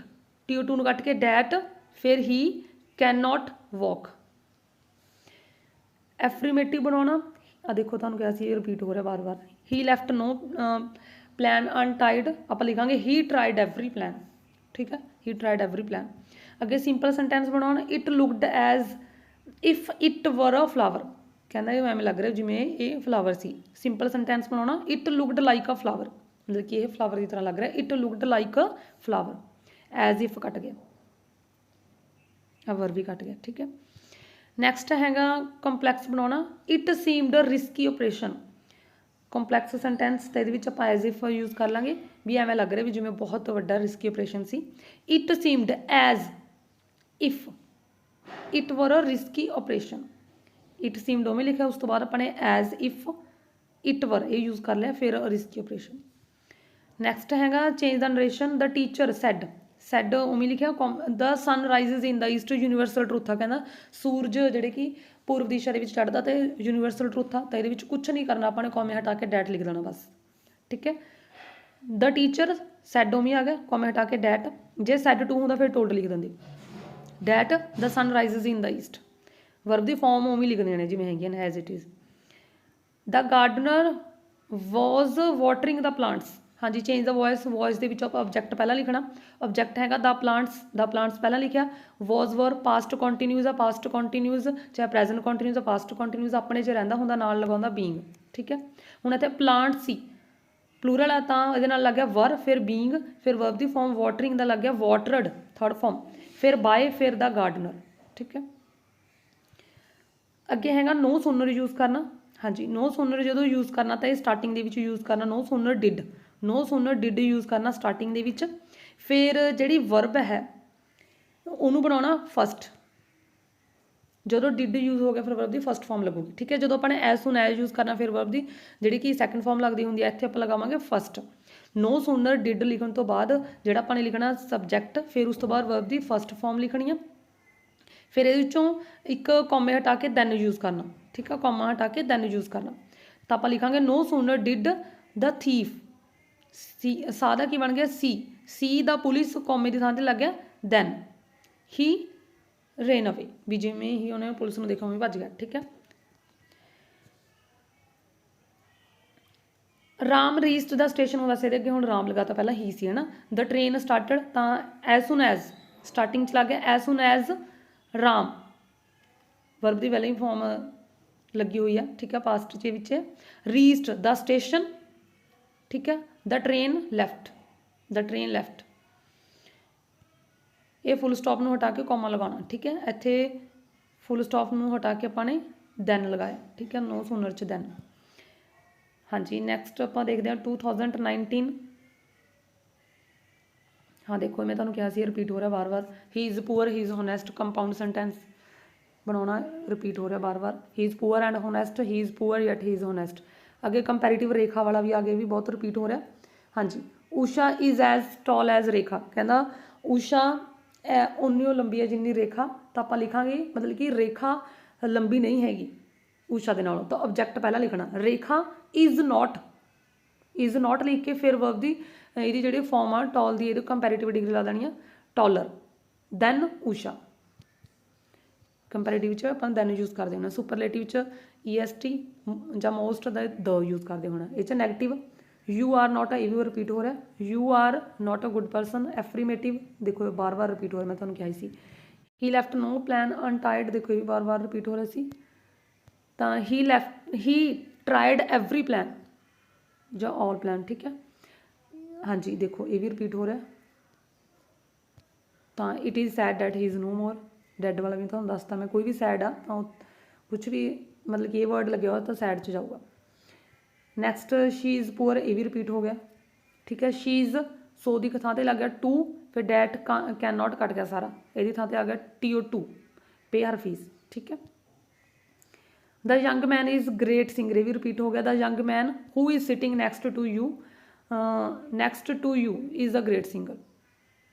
TO2 ਨੂੰ ਕੱਟ ਕੇ ਡੈਟ, ਫਿਰ ਹੀ ਕੈਨ ਨਾਟ ਵਾਕ। ਐਫਰਮੇਟਿਵ ਬਣਾਉਣਾ, ਆ ਦੇਖੋ ਤੁਹਾਨੂੰ ਕਿਹਾ ਸੀ ਇਹ ਰਿਪੀਟ ਹੋ ਰਿਹਾ ਵਾਰ-ਵਾਰ। ਹੀ ਲੈਫਟ ਨੋ ਪਲਾਨ ਅਨਟਾਈਡ, ਆਪਾਂ ਲਿਖਾਂਗੇ ਹੀ ਟਰਾਈਡ ਐਵਰੀ ਪਲਾਨ, ਠੀਕ ਹੈ। ਹੀ ਟਰਾਈਡ ਐਵਰੀ ਪਲਾਨ। ਅੱਗੇ ਸਿੰਪਲ ਸੈਂਟੈਂਸ ਬਣਾਉਣਾ, it looked as if it ਵਰ ਅ ਫਲਾਵਰ, ਕਹਿੰਦਾ ਇਹ ਐਵੇਂ ਲੱਗ ਰਿਹਾ ਜਿਵੇਂ ਇਹ ਫਲਾਵਰ ਸੀ। ਸਿੰਪਲ ਸੈਂਟੈਂਸ ਬਣਾਉਣਾ, it looked like a flower, ਮਤਲਬ ਕਿ ਇਹ ਫਲਾਵਰ ਦੀ ਤਰ੍ਹਾਂ ਲੱਗ ਰਿਹਾ। It looked like a flower, as if cut ਗਿਆ, ਵਰ ਵੀ ਕੱਟ ਗਿਆ, ਠੀਕ ਹੈ। ਨੈਕਸਟ ਹੈਗਾ ਕੰਪਲੈਕਸ ਬਣਾਉਣਾ, it seemed risky operation. Complex sentence ਤਾਂ ਇਹਦੇ ਵਿੱਚ ਆਪਾਂ ਐਜ਼ ਇਫ ਯੂਜ਼ ਕਰ ਲਾਂਗੇ, ਵੀ ਐਵੇਂ ਲੱਗ ਰਿਹਾ ਵੀ ਜਿਵੇਂ ਬਹੁਤ ਵੱਡਾ risky operation C. It seemed as if it ਵਰ ਅ ਰਿਸਕੀ ਆਪਰੇਸ਼ਨ, ਇਟ ਸੀਮਡ ਉਵੇਂ ਲਿਖਿਆ, ਉਸ ਤੋਂ ਬਾਅਦ ਆਪਾਂ ਨੇ ਐਜ਼ ਇਫ ਇਟ ਵਰ ਇਹ ਯੂਜ਼ ਕਰ ਲਿਆ, ਫਿਰ ਰਿਸਕੀ ਆਪਰੇਸ਼ਨ। ਨੈਕਸਟ ਹੈਗਾ ਚੇਂਜ ਦਾ ਨਰੇਸ਼ਨ, ਦ ਟੀਚਰ ਸੈਡ, ਸੈਡ ਉਵੇਂ ਲਿਖਿਆ। ਦ sun rises in the East, universal truth ਆ, ਕਹਿੰਦਾ ਸੂਰਜ ਜਿਹੜੇ ਕਿ ਪੂਰਬ ਦਿਸ਼ਾ ਦੇ ਵਿੱਚ ਚੜ੍ਹਦਾ ਤੇ ਯੂਨੀਵਰਸਲ ਟਰੂਥ ਆ, ਤਾਂ ਇਹਦੇ ਵਿੱਚ ਕੁਛ ਨਹੀਂ ਕਰਨਾ, ਆਪਾਂ ਨੇ ਕੌਮੇ ਹਟਾ ਕੇ ਡੈਟ ਲਿਖ ਦੇਣਾ ਬਸ, ਠੀਕ ਹੈ। ਦ ਟੀਚਰ ਸੈਡ ਉਵੇਂ ਆ ਗਿਆ, ਕੌਮੇ ਹਟਾ ਕੇ ਡੈਟ। ਜੇ ਸੈਡ ਟੂ ਹੁੰਦਾ ਫਿਰ ਟੋਲਡ ਲਿਖ ਦਿੰਦੇ, that the sun rises in the east. Verb ਦੀ ਫਾਰਮ ਉਵੇਂ ਲਿਖ ਦੇਣੇ ਜਿਵੇਂ ਹੈਗੀਆਂ ਨੇ as it is. The gardener was watering the plants, ਹਾਂਜੀ ਚੇਂਜ ਦਾ ਵੋਇਸ, ਵੋਇਸ ਦੇ ਵਿੱਚ ਆਪਾਂ ਆਬਜੈਕਟ ਪਹਿਲਾਂ ਲਿਖਣਾ। ਆਬਜੈਕਟ ਹੈਗਾ ਦਾ ਪਲਾਂਟਸ, ਦਾ ਪਲਾਂਟਸ ਪਹਿਲਾਂ ਲਿਖਿਆ। ਵਾਜ਼ ਵਰ ਪਾਸਟ ਕੰਟੀਨਿਊਸ ਆ, ਪਾਸਟ ਕੰਟੀਨਿਊਸ, ਚਾਹੇ ਪ੍ਰੈਜ਼ੈਂਟ ਕੰਟੀਨਿਊਸ ਆ, ਪਾਸਟ ਕੰਟੀਨਿਊਸ ਆਪਣੇ 'ਚ ਰਹਿੰਦਾ ਹੁੰਦਾ ਨਾਲ ਲਗਾਉਂਦਾ ਬੀਂਗ, ਠੀਕ ਹੈ। ਹੁਣ ਇੱਥੇ ਪਲਾਂਟ ਸੀ ਪਲੂਰਲ ਆ ਤਾਂ ਇਹਦੇ ਨਾਲ ਲੱਗ ਗਿਆ ਵਰ, ਫਿਰ ਬੀਂਗ, ਫਿਰ ਵਰਬ ਦੀ ਫਾਰਮ ਵਾਟਰਿੰਗ ਦਾ ਲੱਗ ਗਿਆ ਵਾਟਰਡ, ਥਰਡ ਫਾਰਮ, ਫਿਰ ਬਾਏ, ਫਿਰ ਦਾ ਗਾਰਡਨਰ, ਠੀਕ ਹੈ। ਅੱਗੇ ਹੈਗਾ ਨੋ ਸੂਨਰ ਯੂਜ਼ ਕਰਨਾ, ਹਾਂਜੀ ਨੋ ਸੂਨਰ ਜਦੋਂ ਯੂਜ਼ ਕਰਨਾ ਤਾਂ ਇਹ ਸਟਾਰਟਿੰਗ ਦੇ ਵਿੱਚ ਯੂਜ਼ ਕਰਨਾ। ਨੋ ਸੂਨਰ ਡਿਡ, ਨੋ ਸੂਨਰ ਡਿਡ ਯੂਜ਼ ਕਰਨਾ ਸਟਾਰਟਿੰਗ ਦੇ ਵਿੱਚ। ਫਿਰ ਜਿਹੜੀ ਵਰਬ ਹੈ ਉਹਨੂੰ ਬਣਾਉਣਾ ਫਸਟ, ਜਦੋਂ ਡਿਡ ਯੂਜ਼ ਹੋ ਗਿਆ ਫਿਰ ਵਰਬ ਦੀ ਫਸਟ ਫਾਰਮ ਲੱਗੂਗੀ, ਠੀਕ ਹੈ। ਜਦੋਂ ਆਪਾਂ ਨੇ ਐਜ਼ ਸੂਨ ਐਜ਼ ਯੂਜ਼ ਕਰਨਾ ਫਿਰ ਵਰਬ ਦੀ ਜਿਹੜੀ ਕਿ ਸੈਕੰਡ ਫਾਰਮ ਲੱਗਦੀ ਹੁੰਦੀ ਹੈ, ਇੱਥੇ ਆਪਾਂ ਲਗਾਵਾਂਗੇ ਫਸਟ। ਨੋ ਸੂਨਰ ਡਿਡ ਲਿਖਣ ਤੋਂ ਬਾਅਦ ਜਿਹੜਾ ਆਪਾਂ ਨੇ ਲਿਖਣਾ ਸਬਜੈਕਟ, ਫਿਰ ਉਸ ਤੋਂ ਬਾਅਦ ਵਰਬ ਦੀ ਫਸਟ ਫਾਰਮ ਲਿਖਣੀ ਆ। ਫਿਰ ਇਹਦੇ ਵਿੱਚੋਂ ਇੱਕ ਕੌਮੇ ਹਟਾ ਕੇ ਦੈਨ ਯੂਜ਼ ਕਰਨਾ, ਠੀਕ ਆ, ਕੌਮਾ ਹਟਾ ਕੇ ਦੈਨ ਯੂਜ਼ ਕਰਨਾ। ਤਾਂ ਆਪਾਂ ਲਿਖਾਂਗੇ ਨੋ ਸੂਨਰ ਡਿਡ ਦ ਥੀਫ, ਸੀ ਸਾ ਦਾ ਕੀ ਬਣ ਗਿਆ ਸੀ, ਸੀ ਦਾ ਪੁਲਿਸ ਕੌਮੇ ਦੀ ਥਾਂ 'ਤੇ ਲੱਗ ਗਿਆ ਦੈਨ, ਹੀ ਰੇਨ ਅਵੇ, ਵੀ ਜਿਵੇਂ ਹੀ ਉਹਨੇ ਪੁਲਿਸ ਨੂੰ ਦੇਖਿਆ ਉਵੇਂ ਭੱਜ ਗਿਆ, ਠੀਕ ਹੈ। ਰਾਮ ਰੀਚਡ ਦਾ ਸਟੇਸ਼ਨ, ਵੈਸੇ ਇਹਦੇ ਅੱਗੇ ਹੁਣ ਰਾਮ ਲਗਾਤਾ, ਪਹਿਲਾਂ ਹੀ ਸੀ ਹੈ ਨਾ। ਦ ਟ੍ਰੇਨ ਸਟਾਰਟਡ, ਤਾਂ ਐਜ਼ ਸੂਨ ਐਜ਼ ਸਟਾਰਟਿੰਗ 'ਚ ਲੱਗ ਗਿਆ as soon as Ram, verb ਦੀ ਪਹਿਲਾਂ ਹੀ ਫਾਰਮ ਲੱਗੀ ਹੋਈ ਆ, ਠੀਕ ਹੈ, ਪਾਸਟ 'ਚ ਵਿੱਚ। ਰੀਚਡ ਦਾ ਸਟੇਸ਼ਨ, ਠੀਕ ਹੈ। ਦ ਟ੍ਰੇਨ ਲੈਫਟ, ਦ ਟ੍ਰੇਨ ਲੈਫਟ, ਇਹ ਫੁੱਲ ਸਟਾਪ ਨੂੰ ਹਟਾ ਕੇ ਕੌਮਾ ਲਗਾਉਣਾ, ਠੀਕ ਹੈ। ਇੱਥੇ ਫੁੱਲ ਸਟਾਪ ਨੂੰ ਹਟਾ ਕੇ ਆਪਾਂ ਨੇ ਦੈਨ ਲਗਾਇਆ, ਠੀਕ ਹੈ, ਨੋ ਸੂਨਰ 'ਚ ਦੈਨ। ਹਾਂਜੀ ਨੈਕਸਟ ਆਪਾਂ ਦੇਖਦੇ ਹਾਂ 2019। ਹਾਂ ਦੇਖੋ ਮੈਂ ਤੁਹਾਨੂੰ ਕਿਹਾ ਸੀ ਰਿਪੀਟ ਹੋ ਰਿਹਾ ਵਾਰ-ਵਾਰ। He is poor, he is honest, compound sentence ਬਣਾਉਣਾ, ਰਿਪੀਟ ਹੋ ਰਿਹਾ ਬਾਰ-ਬਾਰ। He is poor and honest, he is poor yet he is honest. ਅੱਗੇ ਕੰਪੈਰੀਟਿਵ ਰੇਖਾ ਵਾਲਾ ਵੀ ਅੱਗੇ ਵੀ ਬਹੁਤ ਰਿਪੀਟ ਹੋ ਰਿਹਾ। ਹਾਂਜੀ Usha is as tall as Rekha, ਕਹਿੰਦਾ ਊਸ਼ਾ उन्नी ਓ लंबी है जिन्नी रेखा, तो आप लिखांगे मतलब कि रेखा लंबी नहीं हैगी ਊਸ਼ਾ ਦੇ ਨਾਲੋਂ, तो ऑब्जेक्ट पहला लिखना। रेखा इज़ नॉट लिख के फिर वर्ब दी ਇਹਦੀ ਜਿਹੜੀ ਫਾਰਮ ਆ ਟॉल ਦੀ ਇਹਦੀ ਕੰਪੈਰੀਟਿਵ ਡਿਗਰੀ ਲਾ ਦੇਣੀ ਆ ਟॉलर, ਦੈਨ ਊਸ਼ਾ। ਕੰਪੈਰੀਟਿਵ 'ਚ ਆਪਾਂ ਦੈਨ ਯੂਜ਼ ਕਰਦੇ ਹੋਣਾ, ਸੁਪਰਲੇਟਿਵ 'ਚ EST ਜਾਂ ਮੋਸਟ ਦਾ ਦ ਯੂਜ਼ ਕਰਦੇ ਹੋਣਾ। ਇਹ 'ਚ ਨੈਗੇਟਿਵ ਯੂ ਆਰ ਨॉट, ਇਹ ਵੀ ਰਿਪੀਟ ਹੋ ਰਿਹਾ, you are not a good person. Affirmative ਦੇਖੋ ਬਾਰ ਬਾਰ ਰਿਪੀਟ ਹੋ ਰਿਹਾ, ਮੈਂ ਤੁਹਾਨੂੰ ਕਿਹਾ ਸੀ। ਹੀ ਲੈਫਟ ਨੋ ਪਲਾਨ ਅਨਟਾਈਡ, ਦੇਖੋ ਇਹ ਵੀ ਬਾਰ ਬਾਰ ਰਿਪੀਟ ਹੋ ਰਿਹਾ ਸੀ। ਤਾਂ ਹੀ ਟਰਾਈਡ ਐਵਰੀ ਪਲਾਨ ਜਾਂ ਆਲ ਪਲਾਨ, ਠੀਕ ਹੈ। ਹਾਂਜੀ ਦੇਖੋ ਇਹ ਵੀ ਰਿਪੀਟ ਹੋ ਰਿਹਾ। ਤਾਂ it is said that he is no more, dead ਵਾਲਾ ਵੀ ਤੁਹਾਨੂੰ ਦੱਸਤਾ ਮੈਂ, ਕੋਈ ਵੀ ਸੈਡ ਆ ਤਾਂ ਕੁਛ ਵੀ ਮਤਲਬ ਕਿ ਇਹ ਵਰਡ ਲੱਗਿਆ ਹੋਇਆ ਤਾਂ ਸੈਡ 'ਚ ਜਾਊਗਾ। ਨੈਕਸਟ ਸ਼ੀ ਇਜ਼ ਪੂਅਰ, ਇਹ ਵੀ ਰਿਪੀਟ ਹੋ ਗਿਆ, ਠੀਕ ਹੈ। ਸ਼ੀ ਇਜ਼ ਸੋ ਦੀ ਥਾਂ 'ਤੇ ਲੱਗ ਗਿਆ ਟੂ, ਫਿਰ ਡੈਟ ਕੈਨ ਨॉट ਕੱਟ ਗਿਆ ਸਾਰਾ, ਇਹਦੀ ਥਾਂ 'ਤੇ ਆ ਗਿਆ TO2 ਪੇ ਹਰ ਫੀਸ, ਠੀਕ ਹੈ। The young man is great singer, ਇਹ ਵੀ ਰਿਪੀਟ ਹੋ ਗਿਆ। The young man who is sitting next to you is a great singer.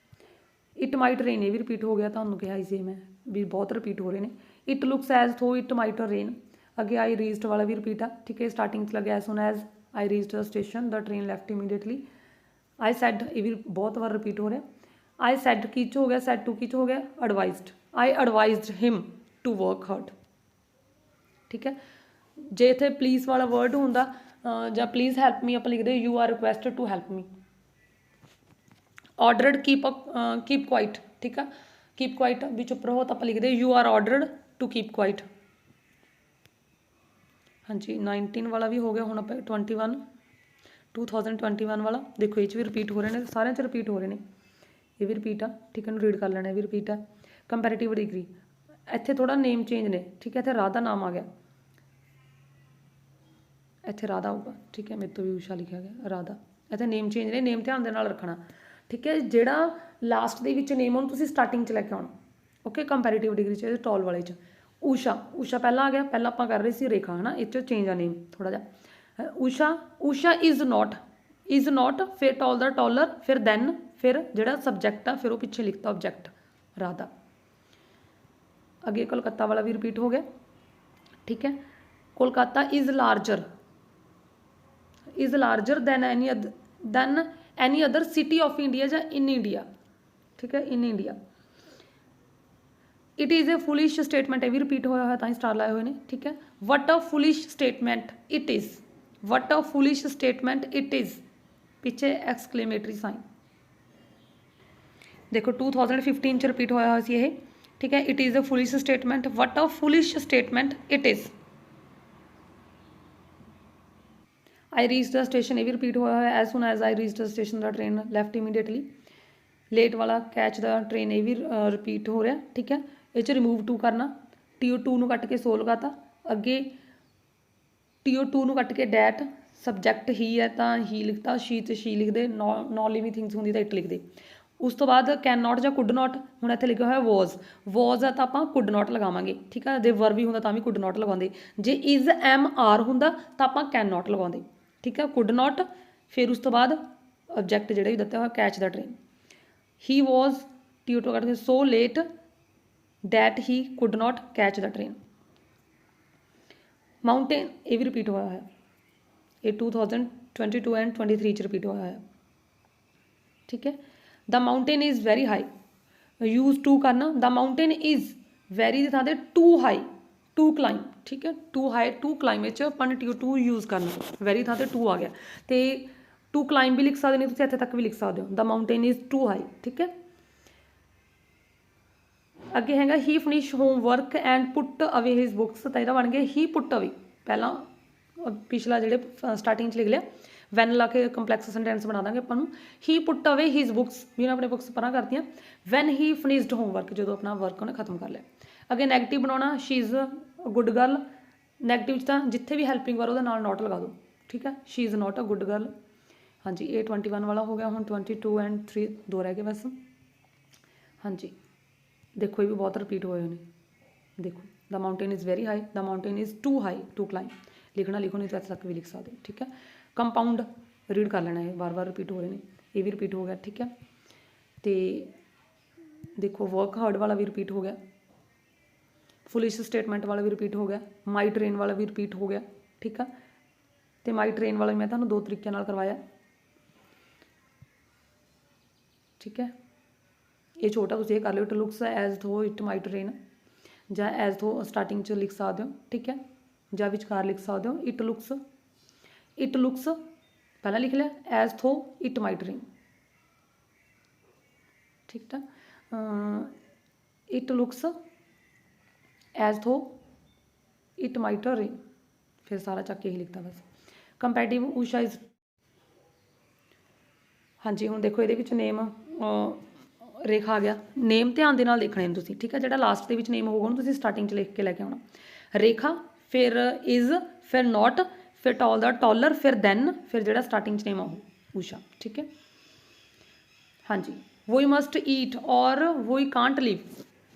It might rain, ਇਹ ਵੀ ਰਿਪੀਟ ਹੋ ਗਿਆ, ਤੁਹਾਨੂੰ ਕਿਹਾ ਸੀ ਮੈਂ ਵੀ ਬਹੁਤ ਰਿਪੀਟ ਹੋ ਰਹੇ ਨੇ। ਇਟ ਲੁਕਸ ਐਜ਼ ਥੋ ਇਟ ਮਾਈਟ ਰੇਨ, ਅੱਗੇ ਆਈ ਰੀਚਡ ਵਾਲਾ ਵੀ ਰਿਪੀਟ ਆ, ਠੀਕ ਹੈ। ਸਟਾਰਟਿੰਗ 'ਚ ਲੱਗਿਆ as soon as I reached the station the train left immediately. I said, ਇਹ ਵੀ ਬਹੁਤ ਵਾਰ ਰਿਪੀਟ ਹੋ ਰਿਹਾ। ਆਈ ਸੈਡ ਕੀ 'ਚ ਹੋ ਗਿਆ, ਸੈਡ ਟੂ ਕੀ 'ਚ ਹੋ ਗਿਆ, advised, I advised him to work hard, ਠੀਕ ਹੈ। ਜੇ ਇੱਥੇ ਪਲੀਜ਼ ਵਾਲਾ ਵਰਡ ਹੁੰਦਾ ਜਾਂ ਪਲੀਜ਼ ਹੈਲਪ ਮੀ ਆਪਾਂ ਲਿਖਦੇ you are requested to help me. Ordered keep quiet, ਠੀਕ ਆ, ਕੀਪ ਕੁਆਇਟ ਵੀ ਚੁੱਪ ਰਹੋ ਤਾਂ ਆਪਾਂ ਲਿਖਦੇ you are ordered to keep quiet. ਹਾਂਜੀ 19 ਵਾਲਾ ਵੀ ਹੋ ਗਿਆ, ਹੁਣ ਆਪਾਂ 2021 ਵਾਲਾ ਦੇਖੋ ਇਹ 'ਚ ਵੀ ਰਿਪੀਟ ਹੋ ਰਹੇ ਨੇ, ਸਾਰਿਆਂ 'ਚ ਰਿਪੀਟ ਹੋ ਰਹੇ ਨੇ, ਇਹ ਵੀ ਰਿਪੀਟ ਆ, ਠੀਕ ਹੈ। ਇਹਨੂੰ ਰੀਡ ਕਰ ਲੈਣਾ, ਇਹ ਵੀ ਰਿਪੀਟ ਆ। ਕੰਪੈਰੀਟਿਵ ਡਿਗਰੀ ਇੱਥੇ ਥੋੜ੍ਹਾ ਨੇਮ ਚੇਂਜ ਨੇ, ਠੀਕ ਹੈ। ਇੱਥੇ ਰਾਧਾ ਨਾਮ ਆ ਗਿਆ, ਇੱਥੇ ਰਾਧਾ ਆਊਗਾ, ਠੀਕ ਹੈ। ਮੇਰੇ ਤੋਂ ਵੀ ਊਸ਼ਾ ਲਿਖਿਆ ਗਿਆ, ਰਾਧਾ। ਇੱਥੇ ਨੇਮ ਚੇਂਜ ਨੇ, ਨੇਮ ਧਿਆਨ ਦੇ ਨਾਲ ਰੱਖਣਾ, ਠੀਕ ਹੈ। ਜਿਹੜਾ ਲਾਸਟ ਦੇ ਵਿੱਚ ਨੇਮ ਉਹਨੂੰ ਤੁਸੀਂ ਸਟਾਰਟਿੰਗ 'ਚ ਲੈ ਕੇ ਆਉਣਾ, ਓਕੇ। ਕੰਪੈਰੀਟਿਵ ਡਿਗਰੀ 'ਚ ਟॉल ਵਾਲੇ 'ਚ ਊਸ਼ਾ ਪਹਿਲਾਂ ਆ ਗਿਆ, ਪਹਿਲਾਂ ਆਪਾਂ ਕਰ ਰਹੇ ਸੀ ਰੇਖਾ, ਹੈ ਨਾ, ਇਹ 'ਚ ਚੇਂਜ ਆ ਨੇਮ ਥੋੜ੍ਹਾ ਜਿਹਾ। ਊਸ਼ਾ ਇਜ਼ ਨॉट ਫਿਰ ਟॉल ਦਾ ਟॉलर, ਫਿਰ ਦੈਨ, ਫਿਰ ਜਿਹੜਾ ਸਬਜੈਕਟ ਆ ਫਿਰ ਉਹ ਪਿੱਛੇ ਲਿਖਤਾ ਆਬਜੈਕਟ ਰਾਧਾ। ਅੱਗੇ ਕੋਲਕਾਤਾ ਵਾਲਾ ਵੀ ਰਿਪੀਟ ਹੋ ਗਿਆ, ਠੀਕ ਹੈ। Kolkata is larger than any other city of India ਜਾਂ ਇਨ ਇੰਡੀਆ, ਠੀਕ ਹੈ, in India. It is a foolish statement, ਇਹ ਵੀ ਰਿਪੀਟ ਹੋਇਆ ਹੋਇਆ ਤਾਂ ਹੀ ਸਟਾਰ ਲਾਏ ਹੋਏ ਨੇ, ਠੀਕ ਹੈ। What a foolish statement it is, what a foolish statement it is, ਪਿੱਛੇ ਐਕਸਕਲੇਮੇਟਰੀ ਸਾਈਨ। ਦੇਖੋ 2015 'ਚ ਰਿਪੀਟ ਹੋਇਆ ਹੋਇਆ ਸੀ ਇਹ, ਠੀਕ ਹੈ। It is a foolish statement, what a foolish statement it is. I reach the station, ਇਹ ਵੀ ਰਿਪੀਟ ਹੋਇਆ ਹੋਇਆ, as soon as I reach the station the train left immediately. Late ਵਾਲਾ ਕੈਚ ਦਾ ਟ੍ਰੇਨ, ਇਹ ਵੀ repeat ਹੋ ਰਿਹਾ, ਠੀਕ ਹੈ। ਇਹ 'ਚ ਰਿਮੂਵ ਟੂ ਕਰਨਾ, TO2 ਨੂੰ ਕੱਟ ਕੇ ਸੋ ਲਗਾਤਾ, ਅੱਗੇ TO2 ਨੂੰ ਕੱਟ ਕੇ ਡੈਟ, ਸਬਜੈਕਟ ਹੀ ਹੈ ਤਾਂ ਹੀ ਲਿਖਤਾ, ਸ਼ੀ 'ਚ ਸ਼ੀ ਲਿਖਦੇ, ਨॉन ਲਿਵਿੰਗ ਥਿੰਗਸ ਹੁੰਦੀ ਤਾਂ ਇਟ ਲਿਖਦੇ। ਉਸ ਤੋਂ ਬਾਅਦ ਕੈਨ ਨॉट ਜਾਂ ਕੁਡ ਨॉट, ਹੁਣ ਇੱਥੇ ਲਿਖਿਆ ਹੋਇਆ ਵॉज ਆ ਤਾਂ ਆਪਾਂ ਕੁਡ ਨॉट ਲਗਾਵਾਂਗੇ, ਠੀਕ ਹੈ। ਜੇ ਵਰ ਵੀ ਹੁੰਦਾ ਤਾਂ ਵੀ ਕੁਡ ਨॉट ਲਗਾਉਂਦੇ, ਜੇ ਇਜ਼ MR ਹੁੰਦਾ ਤਾਂ ਆਪਾਂ ਕੈਨ ਨॉट ਲਗਾਉਂਦੇ, ਠੀਕ ਹੈ। ਕੁਡ ਨॉट, ਫਿਰ ਉਸ ਤੋਂ ਬਾਅਦ ਆਬਜੈਕਟ ਜਿਹੜਾ ਵੀ ਦਿੱਤਾ ਹੋਇਆ catch the train. He was TO2 cut ਕੇ so late that he could not catch the train. Mountain, ਇਹ ਵੀ ਰਿਪੀਟ ਹੋਇਆ ਹੋਇਆ, ਇਹ 2022 ਐਂਡ 23 'ਚ ਰਿਪੀਟ ਹੋਇਆ ਹੋਇਆ, ਠੀਕ ਹੈ। The mountain is very high, use too ਕਰਨਾ, ਦ ਮਾਊਂਟੇਨ ਇਜ਼ ਵੈਰੀ ਦੀ ਥਾਂ 'ਤੇ ਟੂ ਹਾਈ ਟੂ ਕਲਾਈਮ, ਠੀਕ ਹੈ। ਟੂ ਹਾਈ ਟੂ ਕਲਾਈਮ ਵਿੱਚ ਆਪਾਂ ਨੇ TO2 ਯੂਜ਼ ਕਰਨਾ, ਵੈਰੀ ਥਾਂ 'ਤੇ ਟੂ ਆ ਗਿਆ, ਅਤੇ ਟੂ ਕਲਾਈਮ ਵੀ ਲਿਖ ਸਕਦੇ ਨੇ ਤੁਸੀਂ, ਇੱਥੇ ਤੱਕ ਵੀ ਲਿਖ ਸਕਦੇ ਹੋ, ਦ ਮਾਊਂਟੇਨ ਇਜ਼ ਟੂ ਹਾਈ, ਠੀਕ ਹੈ। ਅੱਗੇ ਹੈਗਾ ਹੀ ਫਿਨਿਸ਼ ਹੋਮਵਰਕ ਐਂਡ ਪੁੱਟ ਅਵੇ ਹਿਜ਼ ਬੁੱਕਸ, ਤਾਂ ਇਹਦਾ ਬਣ ਗਿਆ ਹੀ ਪੁੱਟ ਅਵੇ। ਪਹਿਲਾਂ ਪਿਛਲਾ ਜਿਹੜੇ ਸਟਾਰਟਿੰਗ 'ਚ ਲਿਖ ਲਿਆ, ਵੈਨ ਲਾ ਕੇ ਕੰਪਲੈਕਸ ਸੈਂਟੈਂਸ ਬਣਾ ਦਾਂਗੇ ਆਪਾਂ ਨੂੰ। ਹੀ ਪੁੱਟ ਅਵੇ ਹਿਜ਼ ਬੁੱਕਸ, ਵੀ ਉਹਨੇ ਆਪਣੇ ਬੁੱਕਸ ਪਰਾਂ ਕਰਤੀਆਂ। ਵੈਨ ਹੀ ਫਿਨਿਸ਼ਡ ਹੋਮਵਰਕ, ਜਦੋਂ ਆਪਣਾ ਵਰਕ ਉਹਨੇ ਖਤਮ ਕਰ ਲਿਆ। ਅੱਗੇ ਨੈਗੇਟਿਵ ਬਣਾਉਣਾ, she is good girl, negative 'ਚ ਤਾਂ ਜਿੱਥੇ ਵੀ ਹੈਲਪਿੰਗ ਵਰ ਉਹਦੇ ਨਾਲ ਨॉट ਲਗਾ ਦਿਓ, ਠੀਕ ਹੈ। She is not a good girl. ਹਾਂਜੀ ਇਹ 21 ਵਾਲਾ ਹੋ ਗਿਆ, ਹੁਣ 22 ਐਂਡ 3 ਦੋ ਰਹਿ ਗਏ ਬਸ। ਹਾਂਜੀ ਦੇਖੋ ਇਹ ਵੀ ਬਹੁਤ ਰਿਪੀਟ ਹੋਏ ਨੇ, ਦੇਖੋ the mountain is very high, the mountain is too high to climb. ਲਿਖਣਾ ਲਿਖੋ ਨਹੀਂ ਤਾਂ ਇੱਥੇ ਤੱਕ ਵੀ ਲਿਖ ਸਕਦੇ, ਠੀਕ ਹੈ। ਕੰਪਾਊਂਡ ਰੀਡ ਕਰ ਲੈਣਾ, ਇਹ ਵਾਰ ਵਾਰ ਰਿਪੀਟ ਹੋ ਰਹੇ ਨੇ, ਇਹ ਵੀ ਰਿਪੀਟ ਹੋ ਗਿਆ, ਠੀਕ ਹੈ। ਅਤੇ देखो वर्क हार्ड वाला भी रिपीट हो गया, फुलिश स्टेटमेंट वाला भी रिपीट हो गया, माई ट्रेन वाला भी रिपीट हो गया। ठीक है, तो माई ट्रेन वाला मैं तुहानूं दो तरीके नाल करवाया। ठीक है, ये छोटा तुसीं ये कर लिओ, इट लुक्स एज थो इट माई ट्रेन, ਜਾਂ एज थो स्टार्टिंग च लिख सकते हो। ठीक है, ਜਾਂ विचकार लिख सकते हो इट लुक्स पहला लिख लिया एज थो इट माई ट्रेन। ठीक है, इट लुक्स एज थो इट माई ट्रेन, फिर सारा चक के ही लिखता बस। कंपैरेटिव ऊषा इज, हाँ जी हुण देखो ये नेम रेखा आ गया, नेम ध्यान दे नाल देखने तुसीं। ठीक है, जिहड़ा लास्ट दे विच नेम होगा उहनूं तुसीं स्टार्टिंग च लिख के लैके आउणा। रेखा फिर इज़ फिर नॉट फिर टॉल दा टॉलर फिर दैन फिर जिहड़ा स्टार्टिंग च नेम आ ऊषा। ठीक है, हाँ जी वही मस्ट ईट और वही कांट लिव,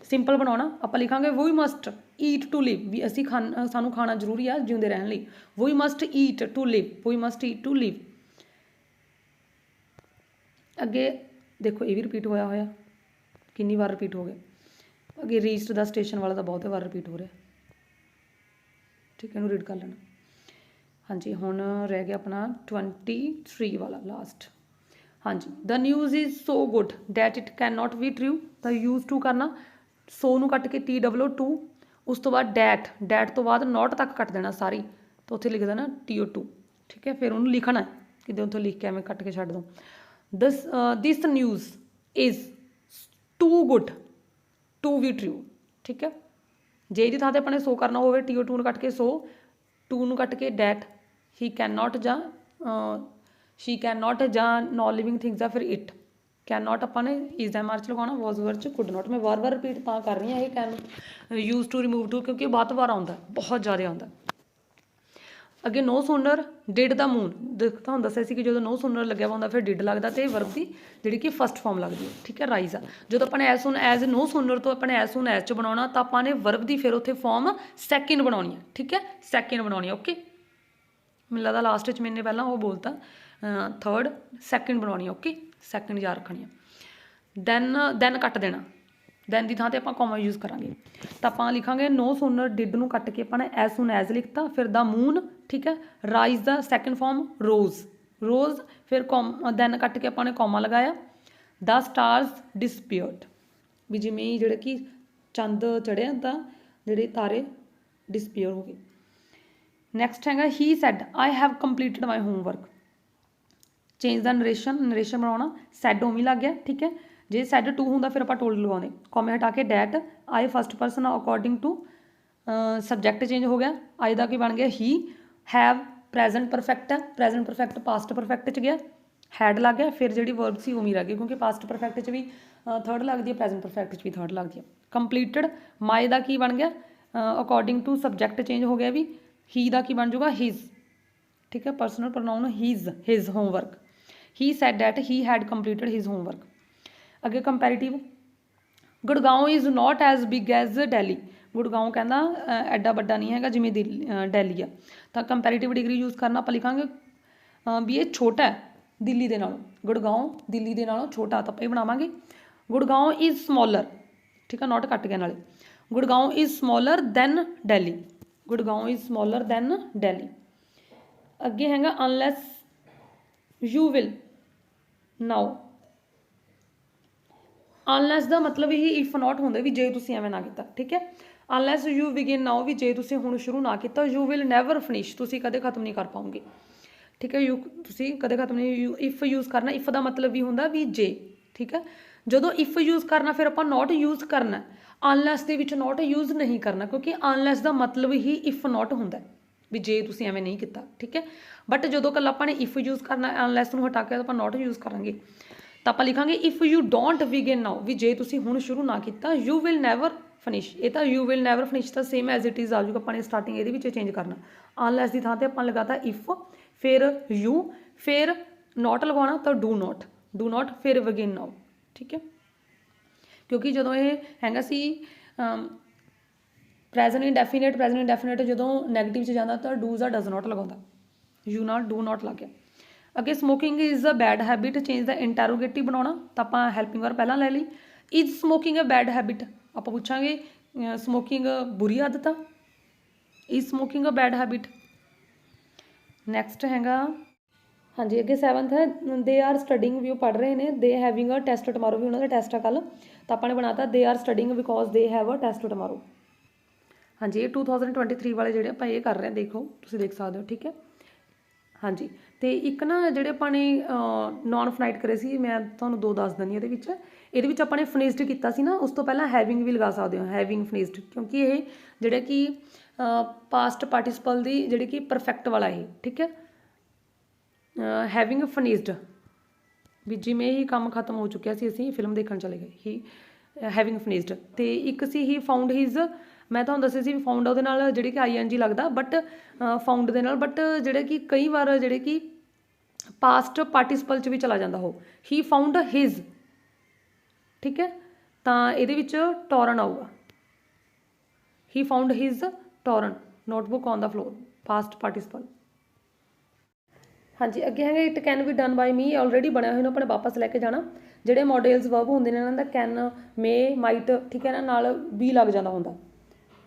सिंपल बनाना आप लिखांगे वही मस्ट ईट टू लिव, भी असी सानू खाना जरूरी है जिउंदे रहन लई। वही मस्ट ईट टू लिव, वही मस्ट ईट टू लिव। अगे देखो ये भी रिपीट होया होया, कितनी बार रिपीट हो गया। अगे रीच्ड द स्टेशन वाला तो बहुत बार रिपीट हो रहा। ठीक है, इन्हूं रीड कर लेना। हाँ जी हुण रह गया अपना 23 वाला लास्ट। हाँ जी, the news is so good that it can not be true, the use too करना, सो नूं कट के TW2, उस तो बाद डैट तो बाद नॉट तक कट देना सारी, तो उत्थे लिख देना TO2। ठीक है, फिर उन्होंने लिखना है कि उत्थे लिख के मैं कट के छड्ड दूँ। This news is too good to be true. ठीक है, जे की थां ते अपने सो करना होवे TO2 नूं कट के सो, टू नूं कट के डैट, ही कैन नॉट जां शी कैन नॉट जां नॉन लिविंग थिंग्स आ फिर इट, कैन नॉट ਆਪਾਂ ਨੇ इज एम आर च लगाना, वॉज वर्ड च कुड नॉट। मैं बार बार रिपीट तां कर रही हाँ ये can use to remove to, क्योंकि बहुत बार आता बहुत ज़्यादा आता। अगे no sooner did the moon, तुहानूं दस्सिया सी कि जो नो सोनर लग्या हुआ फिर डिड लगता, तो वर्ब की जी कि फस्ट फॉर्म लगती है। ठीक है, राइज आ जो अपने as soon as no sooner तो अपने एज सुन एज च बनाना, तो आपने वर्ब की फिर उत्थे फॉर्म सैकेंड बनानी है। ठीक है, सैकेंड बनानी है। ओके, मैनूं लगदा लास्ट च मैंने पहला वो बोलता थर्ड, सैकेंड बनानी है। ओके, सैकेंड याद रखनी है। दैन कट देना, दैन की थां ते आपां कॉमा यूज़ करांगे, तो आपां लिखांगे नो सोनर डिड नूं कट के अपने एज सुन एज लिखता, फिर द मून। ठीक है, राइज द सैकेंड फॉर्म रोज़ फिर दैन कट के अपने कॉमा लगाया, द स्टार्स डिसपियर्ड, भी जिमें जिहड़े कि चंद चढ़िया तो जिहड़े तारे डिसपियर हो गए। नैक्सट हैगा he said I have completed my homework, change the narration बनाना, सैड उवें लग गया। ठीक है, जे सैड टू होंदा फिर आप टोल्ड लगाने, कॉमे हटा के that, I first person according to, subject change हो गया, आई का की बन गया ही, हैव प्रैजेंट परफैक्ट है, प्रैजेंट परफैक्ट पास्ट परफैक्ट च गया, हैड लग गया, फिर जी वर्ब सी उवें रह गई, क्योंकि पास्ट परफैक्ट च भी थर्ड लगती है, प्रैजेंट परफैक्ट च भी थर्ड लगती है। कंप्लीटेड माई का की बन गया, अकॉर्डिंग टू सबजैक्ट चेंज हो गया, भी ही का की बन जूगा हिज। ठीक है, personal pronoun his homework, he said that he had completed his homework. अगे comparative, Gurgaon is not as big as Delhi, Gurgaon कहना एडा वड्डा नहीं है जिमें दिल्ली है, तो कंपैरेटिव डिग्री यूज़ करना आप लिखांगे भी ये छोटा है दिल्ली के नालों, गुड़गांव दिल्ली के नालों छोटा, तो आप बनावांगे गुड़गांव इज़ स्मॉलर। ठीक है, नॉट कट गया नाले, Gurgaon is smaller than Delhi, Gurgaon is smaller than Delhi. अगे हैगा unless you will now, unless का मतलब ही इफ नॉट होंगे भी जे तुसीं एवें ना किया। ठीक है, अनलैस यू बिगिन नाउ भी जे तुसीं हुण शुरू ना किया, यू विल नैवर फिनिश, तुसीं कदे खत्म नहीं कर पाओगे। ठीक है, यू तुसीं कदे खत्म नहीं, इफ यूज़ करना, इफ का मतलब भी होंदा भी जे। ठीक है, जो इफ यूज़ करना फिर आपां नॉट यूज़ करना, unless they which not use नहीं करना, क्योंकि अनलैस का मतलब ही इफ नॉट होंदा भी जे तुसीं एवें नहीं किया। ठीक है, बट जो कल आपां इफ यूज़ करना, अनलैस नूं हटा के आपां नॉट यूज़ करांगे, तो आप लिखांगे if you don't begin now, भी जे तुसीं हुण शुरू ना किया, यू विल नैवर फिनिश, ये तो यू विल नैवर फिनिश तो सेम एज इट इज़ आ जाऊगा, अपने स्टार्टिंग ये चेंज करना, अनलैस की थां ते आपां लगाता इफ, फिर यू, फिर नॉट लगवाना तो डू नॉट फिर बिगिन नाउ। ठीक है, क्योंकि जो ये हैगा सी प्रैजेंट इंडैफिनेट जो नैगेटिव जाता तो डूज आ डज नॉट लगाता, यू नॉट डू नॉट लग गया। अगे smoking is a bad habit, change the interrogative बनाना, तो आप हैल्पिंग वर्ब पहला ले ली, is smoking a bad habit, ਆਪਾਂ ਪੁੱਛਾਂਗੇ ਸਮੋਕਿੰਗ ਬੁਰੀ ਆਦਤ ਆ। Is smoking a bad habit. Next ਹੈਗਾ ਹਾਂਜੀ ਅੱਗੇ 7th ਹੈ ਦੇ ਆਰ ਸਟੱਡਿੰਗ, ਵੀ ਉਹ ਪੜ੍ਹ ਰਹੇ ਨੇ। ਦੇ ਹੈਵਿੰਗ ਅ ਟੈਸਟ ਟਮਾਰੋ, ਵੀ ਉਹਨਾਂ ਦਾ ਟੈਸਟ ਆ ਕੱਲ੍ਹ, ਤਾਂ ਆਪਾਂ ਨੇ ਬਣਾਤਾ they are studying because they have a test tomorrow. ਹਾਂਜੀ ਇਹ 2023 ਵਾਲੇ ਜਿਹੜੇ ਆਪਾਂ ਇਹ ਕਰ ਰਹੇ ਹਾਂ, ਦੇਖੋ ਤੁਸੀਂ ਦੇਖ ਸਕਦੇ ਹੋ, ਠੀਕ ਹੈ। ਹਾਂਜੀ ਅਤੇ ਇੱਕ ਨਾ ਜਿਹੜੇ ਆਪਾਂ ਨੇ ਨੋਨ ਫਨਾਈਟ ਕਰੇ ਸੀ, ਮੈਂ ਤੁਹਾਨੂੰ 2 ਦੱਸ ਦਿੰਦੀ ਇਹਦੇ ਵਿੱਚ ਆਪਾਂ ਨੇ ਫਨਿਸਡ ਕੀਤਾ ਸੀ ਨਾ, ਉਸ ਤੋਂ ਪਹਿਲਾਂ ਹੈਵਿੰਗ ਵੀ ਲਗਾ ਸਕਦੇ ਹੋ, ਹੈਵਿੰਗ ਫਨਿਸਡ, ਕਿਉਂਕਿ ਇਹ ਜਿਹੜਾ ਕਿ ਪਾਸਟ ਪਾਰਟੀਸਪਲ ਦੀ ਜਿਹੜੀ ਕਿ ਪਰਫੈਕਟ ਵਾਲਾ ਇਹ, ਠੀਕ ਹੈ। ਹੈਵਿੰਗ ਫਨਿਸਡ ਵੀ ਜਿਵੇਂ ਹੀ ਕੰਮ ਖਤਮ ਹੋ ਚੁੱਕਿਆ ਸੀ, ਅਸੀਂ ਫਿਲਮ ਦੇਖਣ ਚਲੇ ਗਏ, ਹੀ ਹੈਵਿੰਗ ਫਨਿਸਡ। ਅਤੇ ਇੱਕ ਸੀ ਹੀ ਫਾਊਂਡ ਹਿਜ਼, ਮੈਂ ਤੁਹਾਨੂੰ ਦੱਸਿਆ ਸੀ ਵੀ ਫਾਊਂਡ ਉਹਦੇ ਨਾਲ ਜਿਹੜੇ ਕਿ ING ਲੱਗਦਾ, ਬਟ ਫਾਊਂਡ ਦੇ ਨਾਲ, ਬਟ ਜਿਹੜੇ ਕਿ ਕਈ ਵਾਰ ਜਿਹੜੇ ਕਿ ਪਾਸਟ ਪਾਰਟੀਸਪਲ 'ਚ ਵੀ ਚਲਾ ਜਾਂਦਾ ਉਹ, ਹੀ ਫਾਊਂਡ ਹਿਜ਼, ਠੀਕ ਹੈ। ਤਾਂ ਇਹਦੇ ਵਿੱਚ ਟੋਰਨ ਆਊਗਾ, he found his torn notebook on the floor, past participle. ਹਾਂਜੀ ਅੱਗੇ ਹੈਗਾ it can be done by me, already ਬਣਿਆ ਹੋਇਆ, ਇਹਨੂੰ ਆਪਣੇ ਵਾਪਸ ਲੈ ਕੇ ਜਾਣਾ। ਜਿਹੜੇ ਮੋਡਲਸ ਵਰਬ ਹੁੰਦੇ ਨੇ ਇਹਨਾਂ ਦਾ ਕੈਨ, ਮੇ, ਮਾਈਟ, ਠੀਕ ਹੈ ਨਾ, ਨਾਲ ਬੀ ਲੱਗ ਜਾਂਦਾ ਹੁੰਦਾ,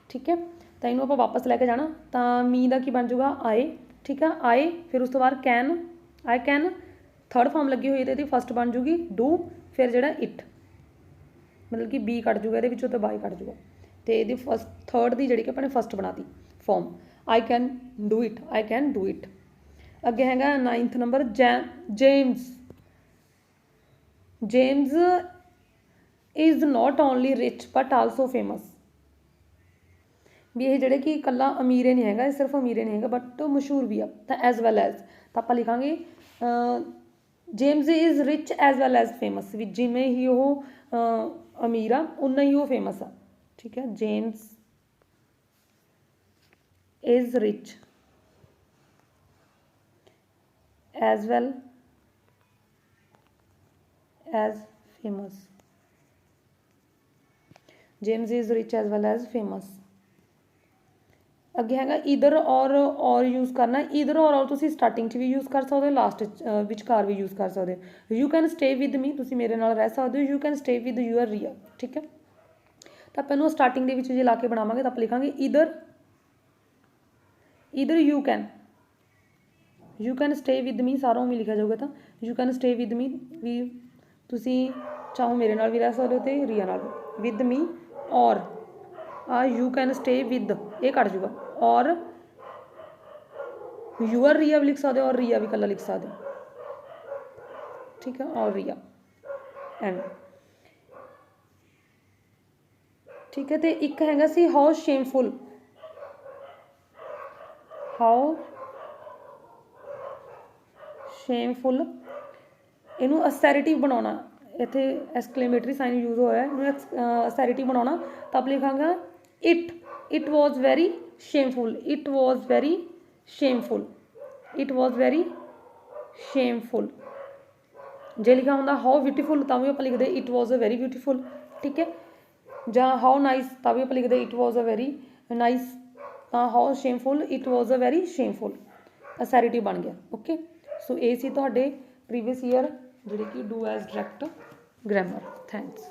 ਠੀਕ ਹੈ। ਤਾਂ ਇਹਨੂੰ ਆਪਾਂ ਵਾਪਸ ਲੈ ਕੇ ਜਾਣਾ, ਤਾਂ ਮੀ ਦਾ ਕੀ ਬਣ ਜਾਊਗਾ ਆਏ, ਠੀਕ ਹੈ, ਆਏ। ਫਿਰ ਉਸ ਤੋਂ ਬਾਅਦ can, I can, third farm ਲੱਗੀ ਹੋਈ, ਤੇ ਇਹਦੀ ਫਸਟ ਬਣ ਜੂਗੀ ਡੂ, ਫਿਰ ਜਿਹੜਾ ਇਟ, ਮਤਲਬ ਕਿ ਬੀ ਕੱਟ ਜੂਗਾ ਇਹਦੇ ਵਿੱਚੋਂ, ਤਾਂ ਬਾਈ ਕੱਟ ਜੂਗਾ, ਅਤੇ ਇਹਦੀ ਥਰਡ ਦੀ ਜਿਹੜੀ ਕਿ ਆਪਾਂ ਨੇ ਫਸਟ ਬਣਾਤੀ form, I can do it, I can do it. ਅੱਗੇ ਹੈਗਾ 9th number James, James is not only rich but also famous, ਵੀ ਇਹ ਜਿਹੜੇ ਕਿ ਇਕੱਲਾ ਅਮੀਰ ਹੀ ਨਹੀਂ ਹੈਗਾ, ਇਹ ਸਿਰਫ ਅਮੀਰ ਹੀ ਨਹੀਂ ਹੈਗਾ ਬਟ ਮਸ਼ਹੂਰ ਵੀ ਆ, ਤਾਂ ਐਜ਼ ਵੈਲ ਐਜ਼, ਤਾਂ ਆਪਾਂ ਲਿਖਾਂਗੇ James is rich as well as famous, ਵੀ ਜਿਵੇਂ ਹੀ ਉਹ ਅਮੀਰ ਆ ਉਨਾ ਹੀ ਉਹ ਫੇਮਸ ਆ, ਠੀਕ ਹੈ। James is rich as well as famous, James is rich as well as famous। ਅੱਗੇ ਹੈਗਾ ਈਦਰ ਔਰ ਯੂਜ਼ ਕਰਨਾ, ਈਦਰ ਔਰ ਤੁਸੀਂ ਸਟਾਰਟਿੰਗ 'ਚ ਵੀ ਯੂਜ਼ ਕਰ ਸਕਦੇ ਹੋ, ਲਾਸਟ ਵਿਚਕਾਰ ਵੀ ਯੂਜ਼ ਕਰ ਸਕਦੇ ਹੋ। You can stay with me, ਤੁਸੀਂ ਮੇਰੇ ਨਾਲ ਰਹਿ ਸਕਦੇ ਹੋ, you can stay with your Riya, ਠੀਕ ਹੈ। ਤਾਂ ਆਪਾਂ ਇਹਨੂੰ ਸਟਾਰਟਿੰਗ ਦੇ ਵਿੱਚ ਜੇ ਲਾ ਕੇ ਬਣਾਵਾਂਗੇ ਤਾਂ ਆਪਾਂ ਲਿਖਾਂਗੇ either you can, you can stay with me, ਸਾਰਾ ਉਵੇਂ ਲਿਖਿਆ ਜਾਊਗਾ, ਤਾਂ you can stay with me, ਵੀ ਤੁਸੀਂ ਚਾਹੋ ਮੇਰੇ ਨਾਲ ਵੀ ਰਹਿ ਸਕਦੇ ਹੋ ਅਤੇ ਰੀਆ ਨਾਲ ਵੀ, ਵਿਦ ਮੀ, ਔਰ ਯੂ ਕੈਨ ਸਟੇ ਵਿਦ ਇਹ ਕੱਟ ਜੂਗਾ, ਔਰ ਯੂਅਰ ਰੀਆ ਵੀ ਲਿਖ ਸਕਦੇ ਹੋ, ਔਰ ਰੀਆ ਵੀ ਇਕੱਲਾ ਲਿਖ ਸਕਦੇ ਹੋ, ਠੀਕ ਹੈ, ਔਰ ਰੀਆ ਐਂਡ, ਠੀਕ ਹੈ। ਅਤੇ ਇੱਕ ਹੈਗਾ ਸੀ ਹਾਊ ਸ਼ੇਮਫੁਲ, ਹਾਊ ਸ਼ੇਮਫੁਲ, ਇਹਨੂੰ ਅਸੈਰਿਟਿਵ ਬਣਾਉਣਾ, ਇੱਥੇ ਐਕਸਕਲੇਮੇਟਰੀ ਸਾਈਨ ਯੂਜ਼ ਹੋਇਆ, ਇਹਨੂੰ ਅਸੈਰਿਟਿਵ ਬਣਾਉਣਾ, ਤਾਂ ਆਪ ਲਿਖਾਂਗਾ it was very shameful, it was very shameful, it was very shameful. ਜੇ ਲਿਖਿਆ ਹੁੰਦਾ ਹਾਊ ਬਿਊਟੀਫੁਲ, ਤਾਂ ਵੀ ਆਪਾਂ ਲਿਖਦੇ it was a very beautiful, ਠੀਕ ਹੈ। ਜਾਂ ਹਾਊ ਨਾਈਸ, ਤਾਂ ਵੀ ਆਪਾਂ ਲਿਖਦੇ it was a very nice, ਤਾਂ how shameful, it was a very shameful, assertive ਬਣ ਗਿਆ, ਓਕੇ। ਸੋ ਇਹ ਸੀ ਤੁਹਾਡੇ ਪ੍ਰੀਵੀਅਸ ਈਅਰ ਜਿਹੜੇ ਕਿ do as direct grammar. Thanks.